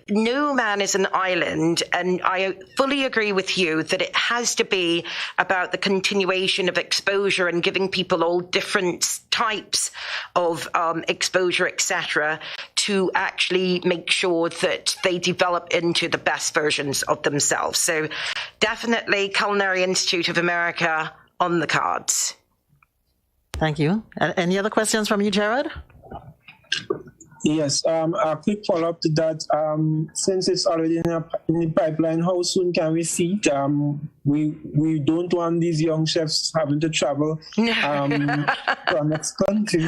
no man is an island, and I fully agree with you that it has to be about the continuation of exposure and giving people all different types of exposure, etc., to actually make sure that they develop into the best versions of themselves. So definitely Culinary Institute of America on the cards. Thank you. Any other questions from you, Jared? Yes, a quick follow-up to that. Since it's already in the pipeline, how soon can we see it? We don't want these young chefs having to travel to our next country.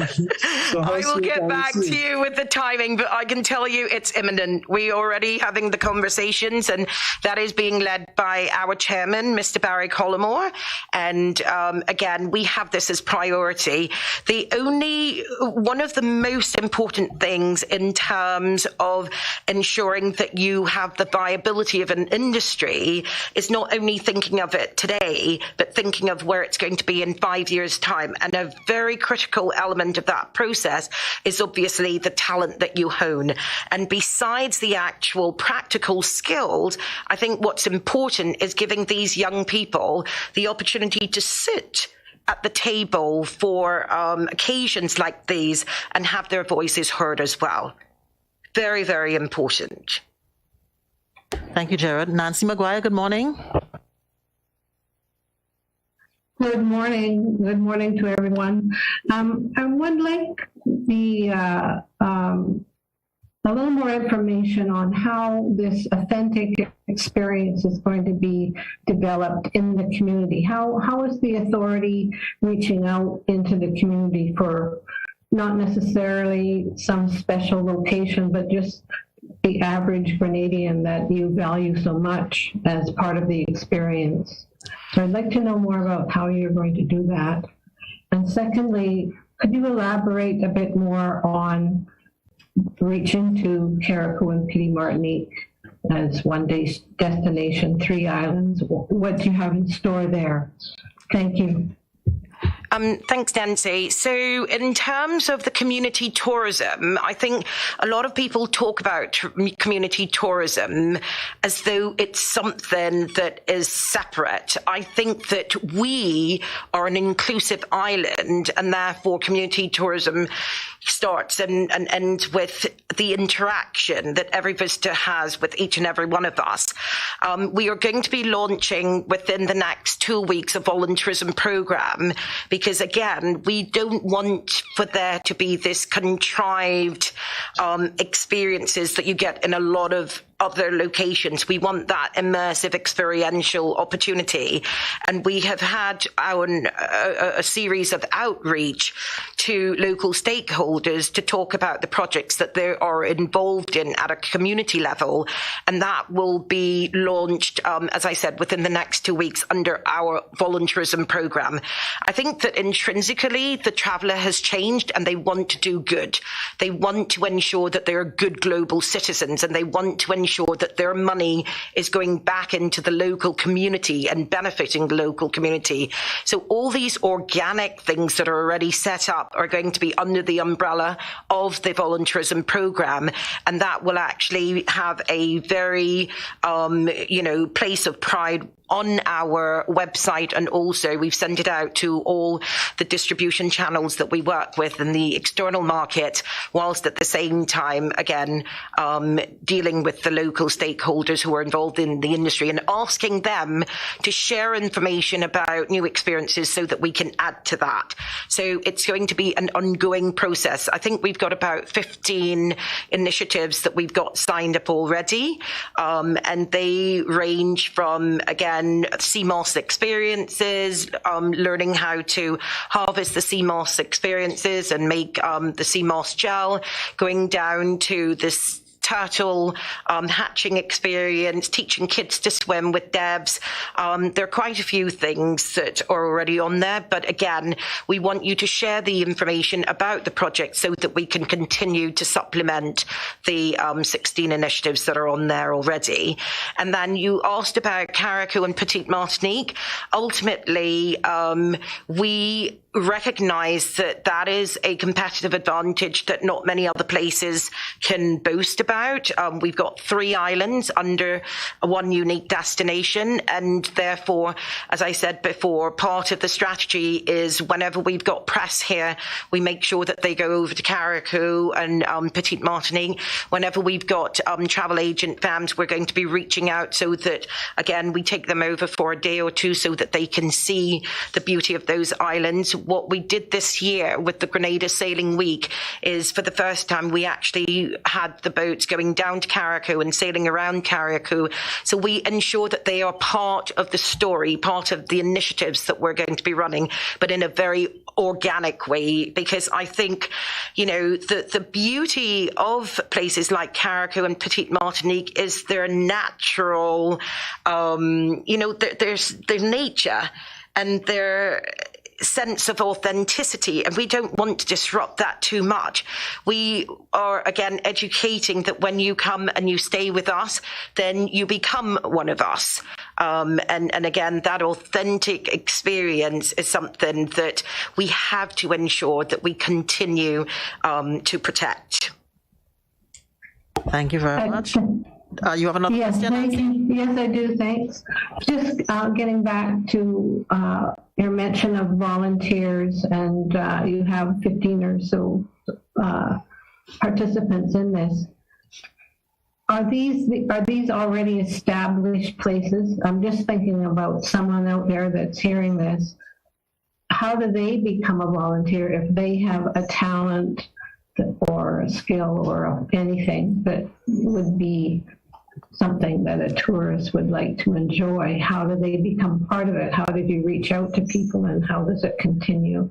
So I will get back to you with the timing, but I can tell you it's imminent. We're already having the conversations, and that is being led by our chairman, Mr. Barry Collymore. And again, we have this as priority. One of the most important things in terms of ensuring that you have the viability of an industry is not only thinking thinking of it today, but thinking of where it's going to be in 5 years' time. And a very critical element of that process is obviously the talent that you hone. And besides the actual practical skills, I think what's important is giving these young people the opportunity to sit at the table for occasions like these and have their voices heard as well. Very, very important. Thank you, Jared. Nancy McGuire, good morning. Good morning. Good morning to everyone. I would like a little more information on how this authentic experience is going to be developed in the community. How is the authority reaching out into the community for not necessarily some special location, but just the average Grenadian that you value so much as part of the experience? So I'd like to know more about how you're going to do that. And secondly, could you elaborate a bit more on reaching to Carriacou and Petite Martinique as one-day destination, 3 islands? What do you have in store there? Thank you. Thanks, Nancy. So in terms of the community tourism, I think a lot of people talk about community tourism as though it's something that is separate. I think that we are an inclusive island, and therefore community tourism starts and ends with the interaction that every visitor has with each and every one of us. We are going to be launching within the next 2 weeks a volunteerism program, because again, we don't want for there to be this contrived experiences that you get in a lot of other locations. We want that immersive experiential opportunity. And we have had a series of outreach to local stakeholders to talk about the projects that they are involved in at a community level. And that will be launched, as I said, within the next 2 weeks under our volunteerism program. I think that intrinsically the traveller has changed and they want to do good. They want to ensure that they are good global citizens, and they want to ensure that their money is going back into the local community and benefiting the local community. So all these organic things that are already set up are going to be under the umbrella of the volunteerism program, and that will actually have a very, place of pride on our website, and also we've sent it out to all the distribution channels that we work with in the external market, whilst at the same time, again, dealing with the local stakeholders who are involved in the industry and asking them to share information about new experiences so that we can add to that. So it's going to be an ongoing process. I think we've got about 15 initiatives that we've got signed up already, and they range from, again, sea moss experiences, learning how to harvest the sea moss experiences and make the sea moss gel, going down to this turtle hatching experience, teaching kids to swim with Debs. There are quite a few things that are already on there, but again, we want you to share the information about the project so that we can continue to supplement the 16 initiatives that are on there already. And then you asked about Carriacou and Petite Martinique. Ultimately, we recognize that that is a competitive advantage that not many other places can boast about. We've got 3 islands under one unique destination, and therefore, as I said before, part of the strategy is whenever we've got press here, we make sure that they go over to Carriacou and Petite Martinique. Whenever we've got travel agent firms, we're going to be reaching out so that, again, we take them over for a day or two so that they can see the beauty of those islands. What we did this year with the Grenada Sailing Week is, for the first time, we actually had the boats going down to Carriacou and sailing around Carriacou. So we ensure that they are part of the story, part of the initiatives that we're going to be running, but in a very organic way, because I think, the beauty of places like Carriacou and Petite Martinique is their natural, there's nature and their sense of authenticity, and we don't want to disrupt that too much. We are, again, educating that when you come and you stay with us, then you become one of us. And again, that authentic experience is something that we have to ensure that we continue to protect. Thank you very much. You have another question, Nancy? Yes, I do. Thanks. Just getting back to your mention of volunteers, and you have 15 or so participants in this. Are these already established places? I'm just thinking about someone out there that's hearing this. How do they become a volunteer if they have a talent or a skill or anything that would be something that a tourist would like to enjoy? How do they become part of it? How did you reach out to people, and how does it continue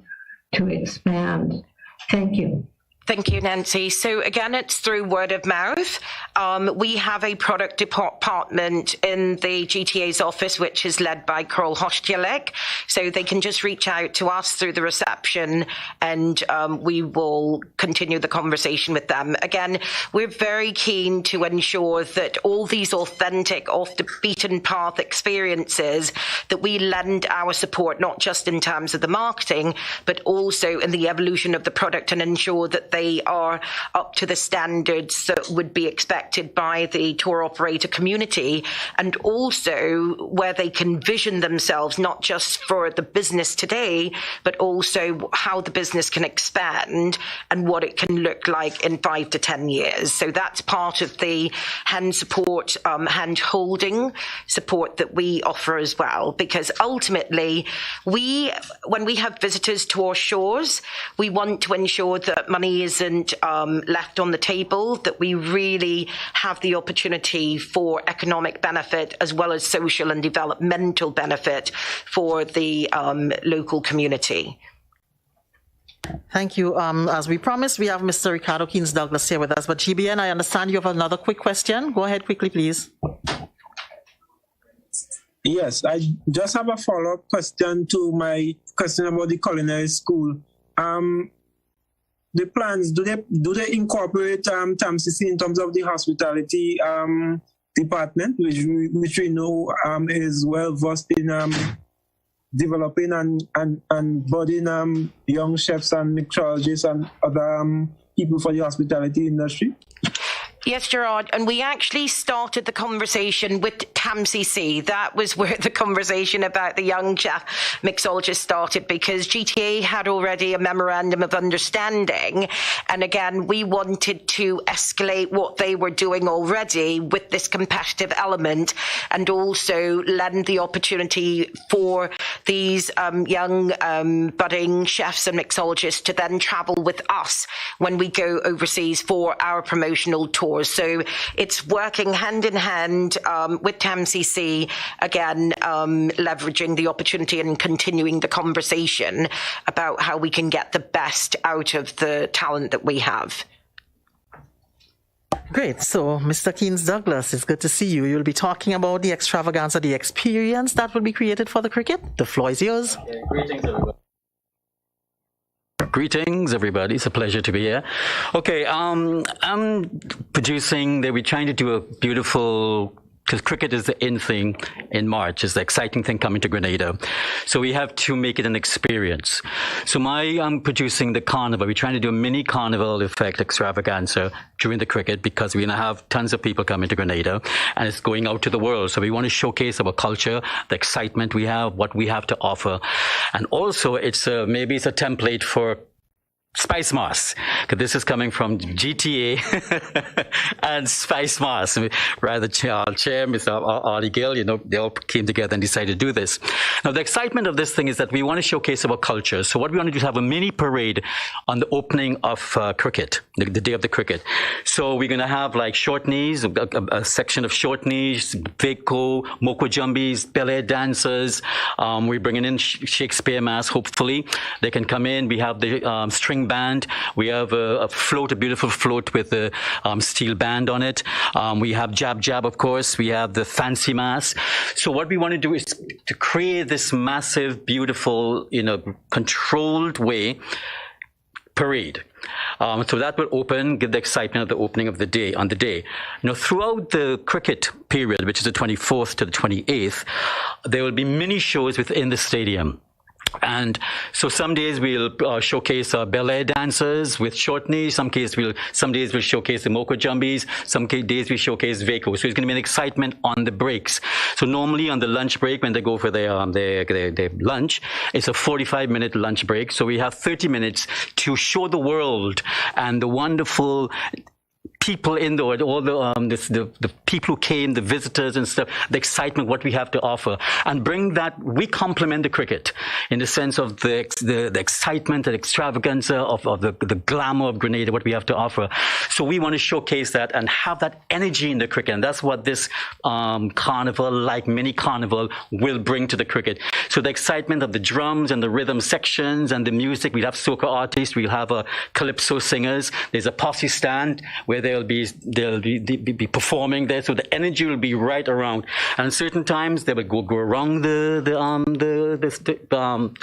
to expand? Thank you. Thank you, Nancy. So again, it's through word of mouth. We have a product department in the GTA's office, which is led by Karl Hostialek. So they can just reach out to us through the reception, and we will continue the conversation with them. Again, we're very keen to ensure that all these authentic, off the beaten path experiences, that we lend our support, not just in terms of the marketing, but also in the evolution of the product, and ensure that they are up to the standards that would be expected by the tour operator community, and also where they can vision themselves, not just for the business today, but also how the business can expand and what it can look like in 5 to 10 years. So that's part of the hand support, hand holding support that we offer as well, because ultimately when we have visitors to our shores, we want to ensure that money isn't left on the table, that we really have the opportunity for economic benefit as well as social and developmental benefit for the local community. Thank you. As we promised, we have Mr. Ricardo Keynes Douglas here with us, but GBN, I understand you have another quick question. Go ahead quickly, please. Yes, I just have a follow-up question to my question about the culinary school. The plans, do they incorporate TAMCC in terms of the hospitality department, which we know is well versed in developing and budding young chefs and mixologists and other people for the hospitality industry? Yes, Gerard, and we actually started the conversation with TAMCC. That was where the conversation about the young chef mixologist started, because GTA had already a memorandum of understanding. And again, we wanted to escalate what they were doing already with this competitive element, and also lend the opportunity for these young budding chefs and mixologists to then travel with us when we go overseas for our promotional tour. So it's working hand in hand with TAMCC, again, leveraging the opportunity and continuing the conversation about how we can get the best out of the talent that we have. Great. So, Mr. Keynes Douglas, it's good to see you. You'll be talking about the extravaganza, the experience that will be created for the cricket. The floor is yours. Okay, greetings, everybody. Greetings, everybody. It's a pleasure to be here. Okay, I'm producing, we're trying to do a beautiful, because cricket is the in thing in March, is the exciting thing coming to Grenada. So we have to make it an experience. So I'm producing the carnival. We're trying to do a mini carnival effect extravaganza during the cricket, because we're going to have tons of people coming to Grenada, and it's going out to the world. So we want to showcase our culture, the excitement we have, what we have to offer. And also maybe it's a template for Spice Mars, because this is coming from GTA and Spice Mars. Rather, Chair, Mr. Artie Gill, they all came together and decided to do this. Now, the excitement of this thing is that we want to showcase our culture. So what we want to do is have a mini parade on the opening of cricket, the day of the cricket. So we're going to have like short knees, a section of short knees, Veko, Moko Jumbies, ballet dancers. We're bringing in Shakespeare Mass, hopefully. They can come in. We have the string string band. We have a float, a beautiful float with a steel band on it. We have Jab Jab, of course. We have the fancy mass. So what we want to do is to create this massive, beautiful, controlled way parade. So that will give the excitement of the opening of the day on the day. Throughout the cricket period, which is the 24th to the 28th, there will be mini shows within the stadium. And so some days we'll showcase ballet dancers with short knees. Some days we'll showcase the Moko Jumbies. Some days we showcase Vaco. So it's going to be an excitement on the breaks. So normally on the lunch break, when they go for their lunch, it's a 45-minute lunch break. So we have 30 minutes to show the world and the wonderful people indoor, all the people who came, the visitors and stuff, the excitement, what we have to offer, and bring that. We complement the cricket in the sense of the excitement and extravaganza of the glamour of Grenada, what we have to offer. So we want to showcase that and have that energy in the cricket, and that's what this carnival, like mini carnival, will bring to the cricket. So the excitement of the drums and the rhythm sections and the music. We'll have soca artists, we'll have calypso singers. There's a posse stand where they'll be performing there, so the energy will be right around. And certain times they will go around the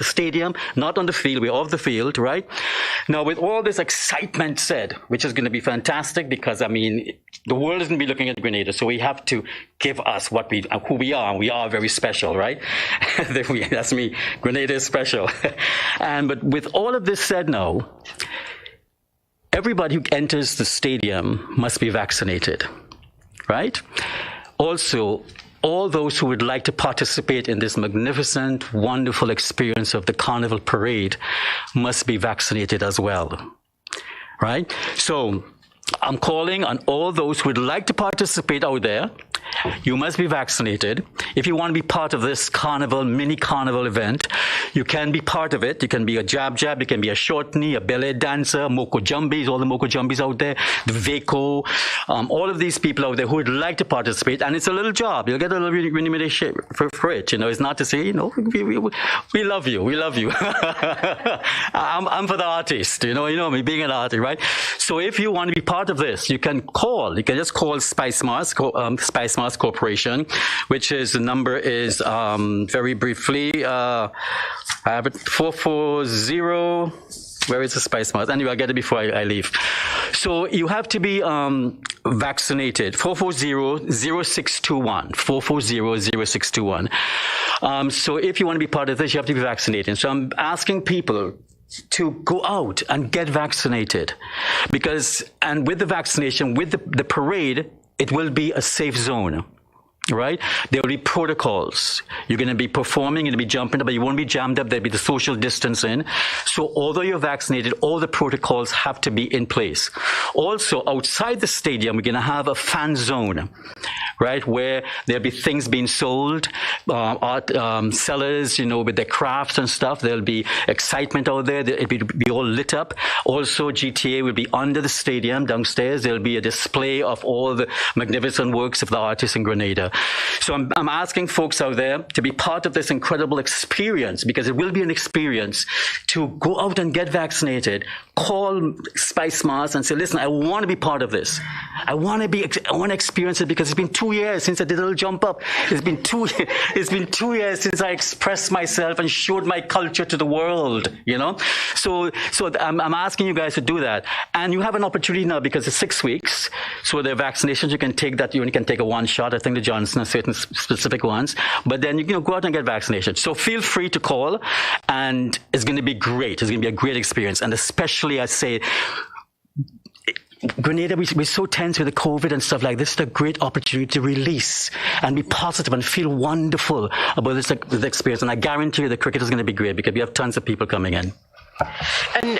stadium, not on the field. We're off the field, right? Now, with all this excitement said, which is going to be fantastic, because the world is going to be looking at Grenada, so we have to give us who we are. And we are very special, right? That's me. Grenada is special. But with all of this said now, everybody who enters the stadium must be vaccinated, right? Also, all those who would like to participate in this magnificent, wonderful experience of the Carnival Parade must be vaccinated as well, right? So I'm calling on all those who would like to participate out there. You must be vaccinated. If you want to be part of this carnival, mini carnival event, you can be part of it. You can be a Jab Jab, you can be a short knee, a ballet dancer, Moko Jumbies, all the Moko Jumbies out there, the Vaco, all of these people out there who would like to participate. And it's a little job. You'll get a little remuneration for it. It's not to say, we love you, we love you. I'm for the artist, you know me, being an artist, right? So if you want to be part of this, you can just call Spice Mars Corporation, which is, the number is, very briefly, I have it, 440, where is the Spice Mars? Anyway, I'll get it before I leave. So you have to be vaccinated, 440-0621, 440-0621. So if you want to be part of this, you have to be vaccinated. So I'm asking people to go out and get vaccinated, and with the vaccination, with the parade, it will be a safe zone, right? There will be protocols. You're going to be performing, you're going to be jumping up, but you won't be jammed up. There'll be the social distancing. So although you're vaccinated, all the protocols have to be in place. Also, outside the stadium, we're going to have a fan zone, right, where there'll be things being sold, art sellers, with their crafts and stuff. There'll be excitement out there. It'll be all lit up. Also, GTA will be under the stadium downstairs. There'll be a display of all the magnificent works of the artists in Grenada. So I'm asking folks out there to be part of this incredible experience, because it will be an experience, to go out and get vaccinated. Call Spice Mars and say, listen, I want to be part of this. I want to experience it, because it's been 2 years since I did a little jump up. It's been 2 years since I expressed myself and showed my culture to the world, So I'm asking you guys to do that. And you have an opportunity now, because it's 6 weeks. So the vaccinations, you can take that. You only can take a one shot. I think the Johnson has certain specific ones. But then you can go out and get vaccinated. So feel free to call, and it's going to be great. It's going to be a great experience. And especially, I say, Grenada, we're so tense with the COVID and stuff like this. It's a great opportunity to release and be positive and feel wonderful about this experience. And I guarantee you the cricket is going to be great, because we have tons of people coming in. And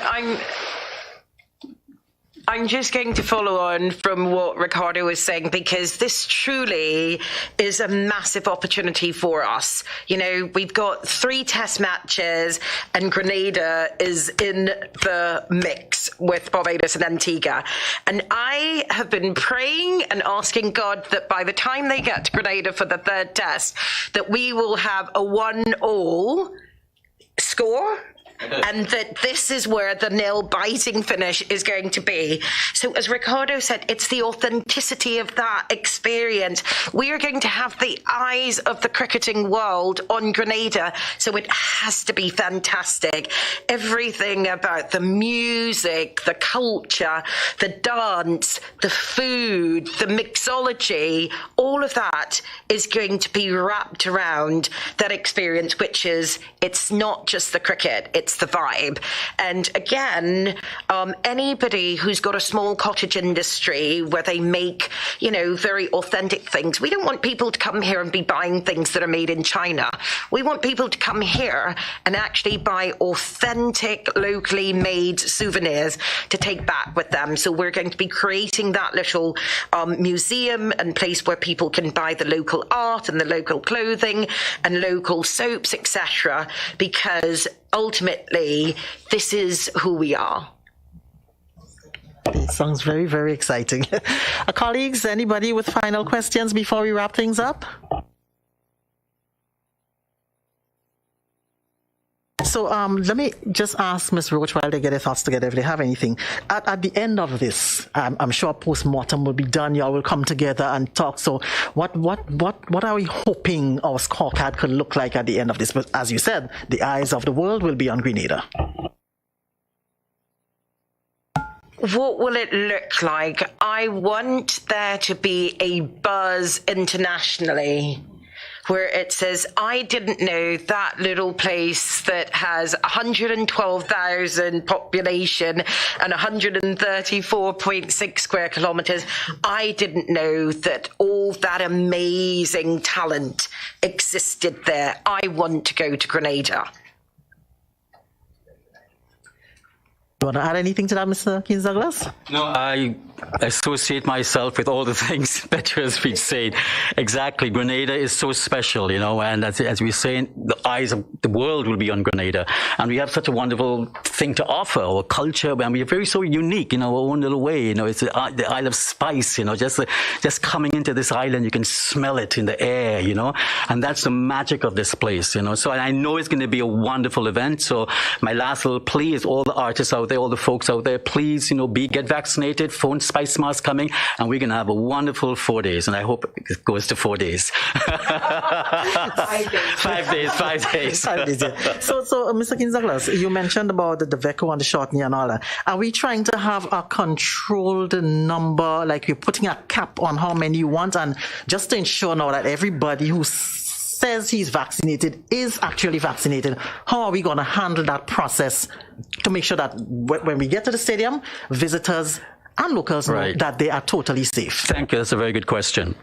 I'm just going to follow on from what Ricardo was saying, because this truly is a massive opportunity for us. We've got 3 test matches, and Grenada is in the mix with Barbados and Antigua. And I have been praying and asking God that by the time they get to Grenada for the 3rd test, that we will have a 1-1 score, and that this is where the nail-biting finish is going to be. So as Ricardo said, it's the authenticity of that experience. We are going to have the eyes of the cricketing world on Grenada, so it has to be fantastic. Everything about the music, the culture, the dance, the food, the mixology, all of that is going to be wrapped around that experience, which is, it's not just the cricket, it's the vibe. And again, anybody who's got a small cottage industry where they make, very authentic things, we don't want people to come here and be buying things that are made in China. We want people to come here and actually buy authentic, locally made souvenirs to take back with them. So we're going to be creating that little museum and place where people can buy the local art and the local clothing and local soaps, etc., because ultimately this is who we are. It sounds very, very exciting. Colleagues, anybody with final questions before we wrap things up? So let me just ask Ms. Roach while they get their thoughts together if they have anything. At the end of this, I'm sure post-mortem will be done. Y'all will come together and talk. So what are we hoping our scorecard could look like at the end of this? But as you said, the eyes of the world will be on Grenada. What will it look like? I want there to be a buzz internationally where it says, I didn't know that little place that has 112,000 population and 134.6 square kilometers, I didn't know that all that amazing talent existed there. I want to go to Grenada. You want to add anything to that, Mr. Keynes-Douglas? No, I associate myself with all the things that you have been saying. Exactly. Grenada is so special, and as we say, the eyes of the world will be on Grenada. And we have such a wonderful thing to offer, our culture, and we are so unique in our own little way. It's the Isle of Spice, just coming into this island, you can smell it in the air, and that's the magic of this place, So I know it's going to be a wonderful event. So my last little plea is all the artists out there, all the folks out there, please, get vaccinated, phone Spice Mask coming, and we're going to have a wonderful 4 days, and I hope it goes to 4 days. 5 days. 5 days. 5 days, yeah. So Mr. Keynes-Douglas, you mentioned about the Deveco and the Shortney and all that. Are we trying to have a controlled number, like you're putting a cap on how many you want, and just to ensure now that everybody who says he's vaccinated is actually vaccinated? How are we going to handle that process to make sure that when we get to the stadium, visitors and locals know that they are totally safe? Thank you. That's a very good question.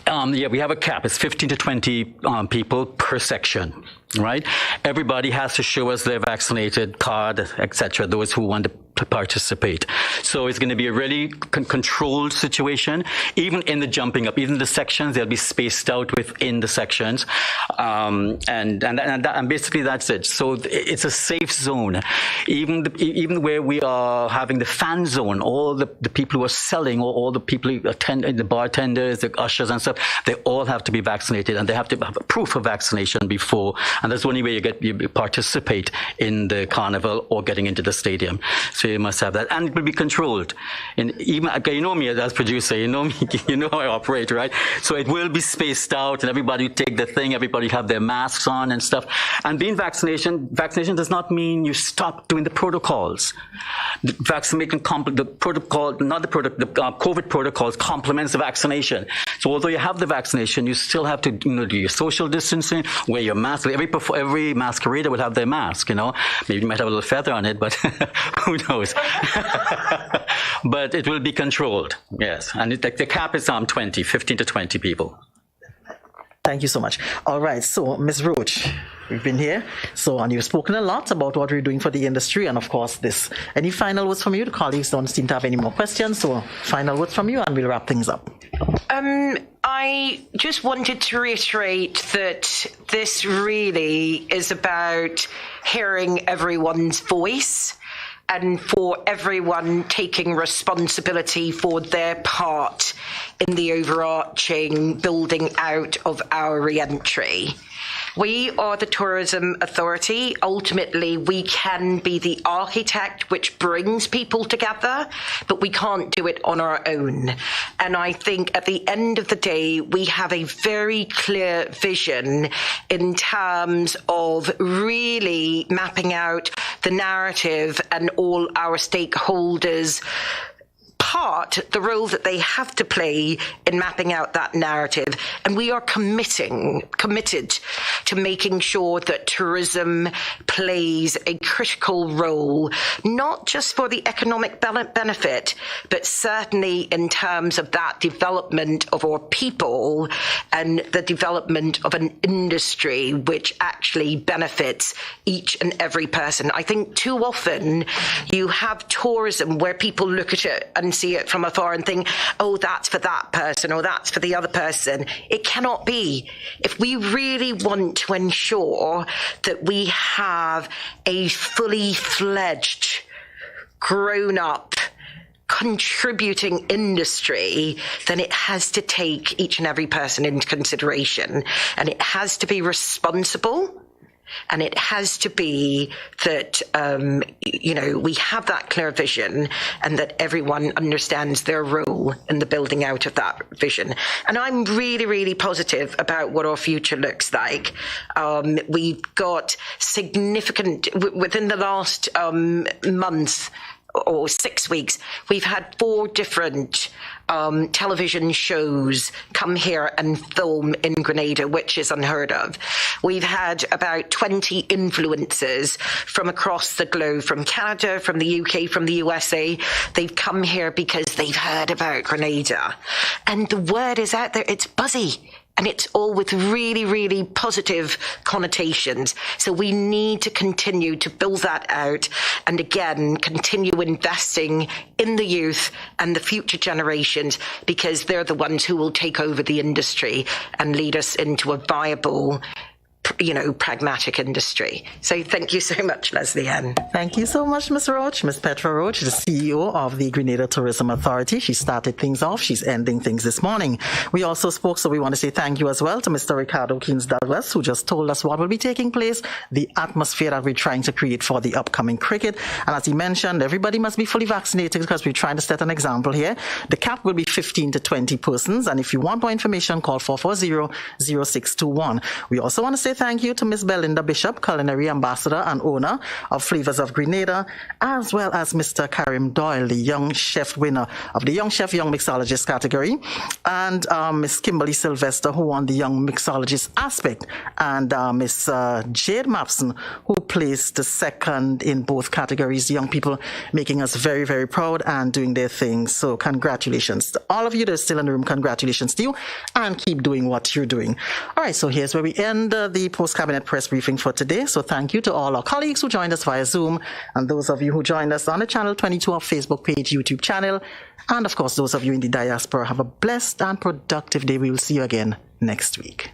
We have a cap. It's 15 to 20 people per section, right? Everybody has to show us their vaccinated card, etc., those who want to participate. So it's going to be a really controlled situation. Even in the jumping up, even the sections, they'll be spaced out within the sections. And basically that's it. So it's a safe zone. Even where we are having the fan zone, all the people who are selling, all the people who attend, the bartenders, the ushers and stuff, they all have to be vaccinated, and they have to have a proof of vaccination before. And that's the only way you participate in the carnival or getting into the stadium. So you must have that, and it will be controlled. And even me as producer, you know how I operate, right? So it will be spaced out, and everybody take the thing. Everybody have their masks on and stuff. And being vaccination does not mean you stop doing the protocols. The COVID protocols complements the vaccination. So although you have the vaccination, you still have to do your social distancing, wear your mask. Every masquerader would have their mask. Maybe you might have a little feather on it, but who knows? But it will be controlled, yes. And the cap is 15 to 20 people. Thank you so much. All right, so Ms. Roach, we've been here. And you've spoken a lot about what we're doing for the industry, and of course this. Any final words from you? The colleagues don't seem to have any more questions, so final words from you and we'll wrap things up. I just wanted to reiterate that this really is about hearing everyone's voice and for everyone taking responsibility for their part in the overarching building out of our re-entry. We are the tourism authority. Ultimately, we can be the architect which brings people together, but we can't do it on our own. And I think at the end of the day, we have a very clear vision in terms of really mapping out the narrative and all our stakeholders' the role that they have to play in mapping out that narrative. And we are committed to making sure that tourism plays a critical role, not just for the economic benefit, but certainly in terms of that development of our people and the development of an industry which actually benefits each and every person. I think too often you have tourism where people look at it and see it from afar and think, oh, that's for that person or that's for the other person. It cannot be. If we really want to ensure that we have a fully fledged, grown-up, contributing industry, then it has to take each and every person into consideration, and it has to be responsible. And it has to be that, we have that clear vision and that everyone understands their role in the building out of that vision. And I'm really, really positive about what our future looks like. We've got significant, within the last month or 6 weeks, we've had 4 different television shows come here and film in Grenada, which is unheard of. We've had about 20 influencers from across the globe, from Canada, from the UK, from the USA. They've come here because they've heard about Grenada. And the word is out there, it's buzzy. And it's all with really, really positive connotations. So we need to continue to build that out and, again, continue investing in the youth and the future generations, because they're the ones who will take over the industry and lead us into a viable, pragmatic industry. So thank you so much, Leslie Ann. Thank you so much, Ms. Roach. Ms. Petra Roach, the CEO of the Grenada Tourism Authority. She started things off. She's ending things this morning. We also spoke, so we want to say thank you as well to Mr. Ricardo Keynes Douglas, who just told us what will be taking place, the atmosphere that we're trying to create for the upcoming cricket. And as he mentioned, everybody must be fully vaccinated because we're trying to set an example here. The cap will be 15 to 20 persons. And if you want more information, call 440-0621. We also want to say thank you to Ms. Belinda Bishop, Culinary Ambassador and owner of Flavors of Grenada, as well as Mr. Karim Doyle, the Young Chef winner of the Young Chef, Young Mixologist category, and Ms. Kimberly Sylvester, who won the Young Mixologist aspect, and Ms. Jade Mapson, who placed the second in both categories. Young people making us very, very proud and doing their thing. So congratulations to all of you that are still in the room. Congratulations to you, and keep doing what you're doing. All right, so here's where we end the post-cabinet press briefing for today. So thank you to all our colleagues who joined us via Zoom, and those of you who joined us on the Channel 22 of Facebook page, YouTube channel, and of course those of you in the diaspora. Have a blessed and productive day. We will see you again next week.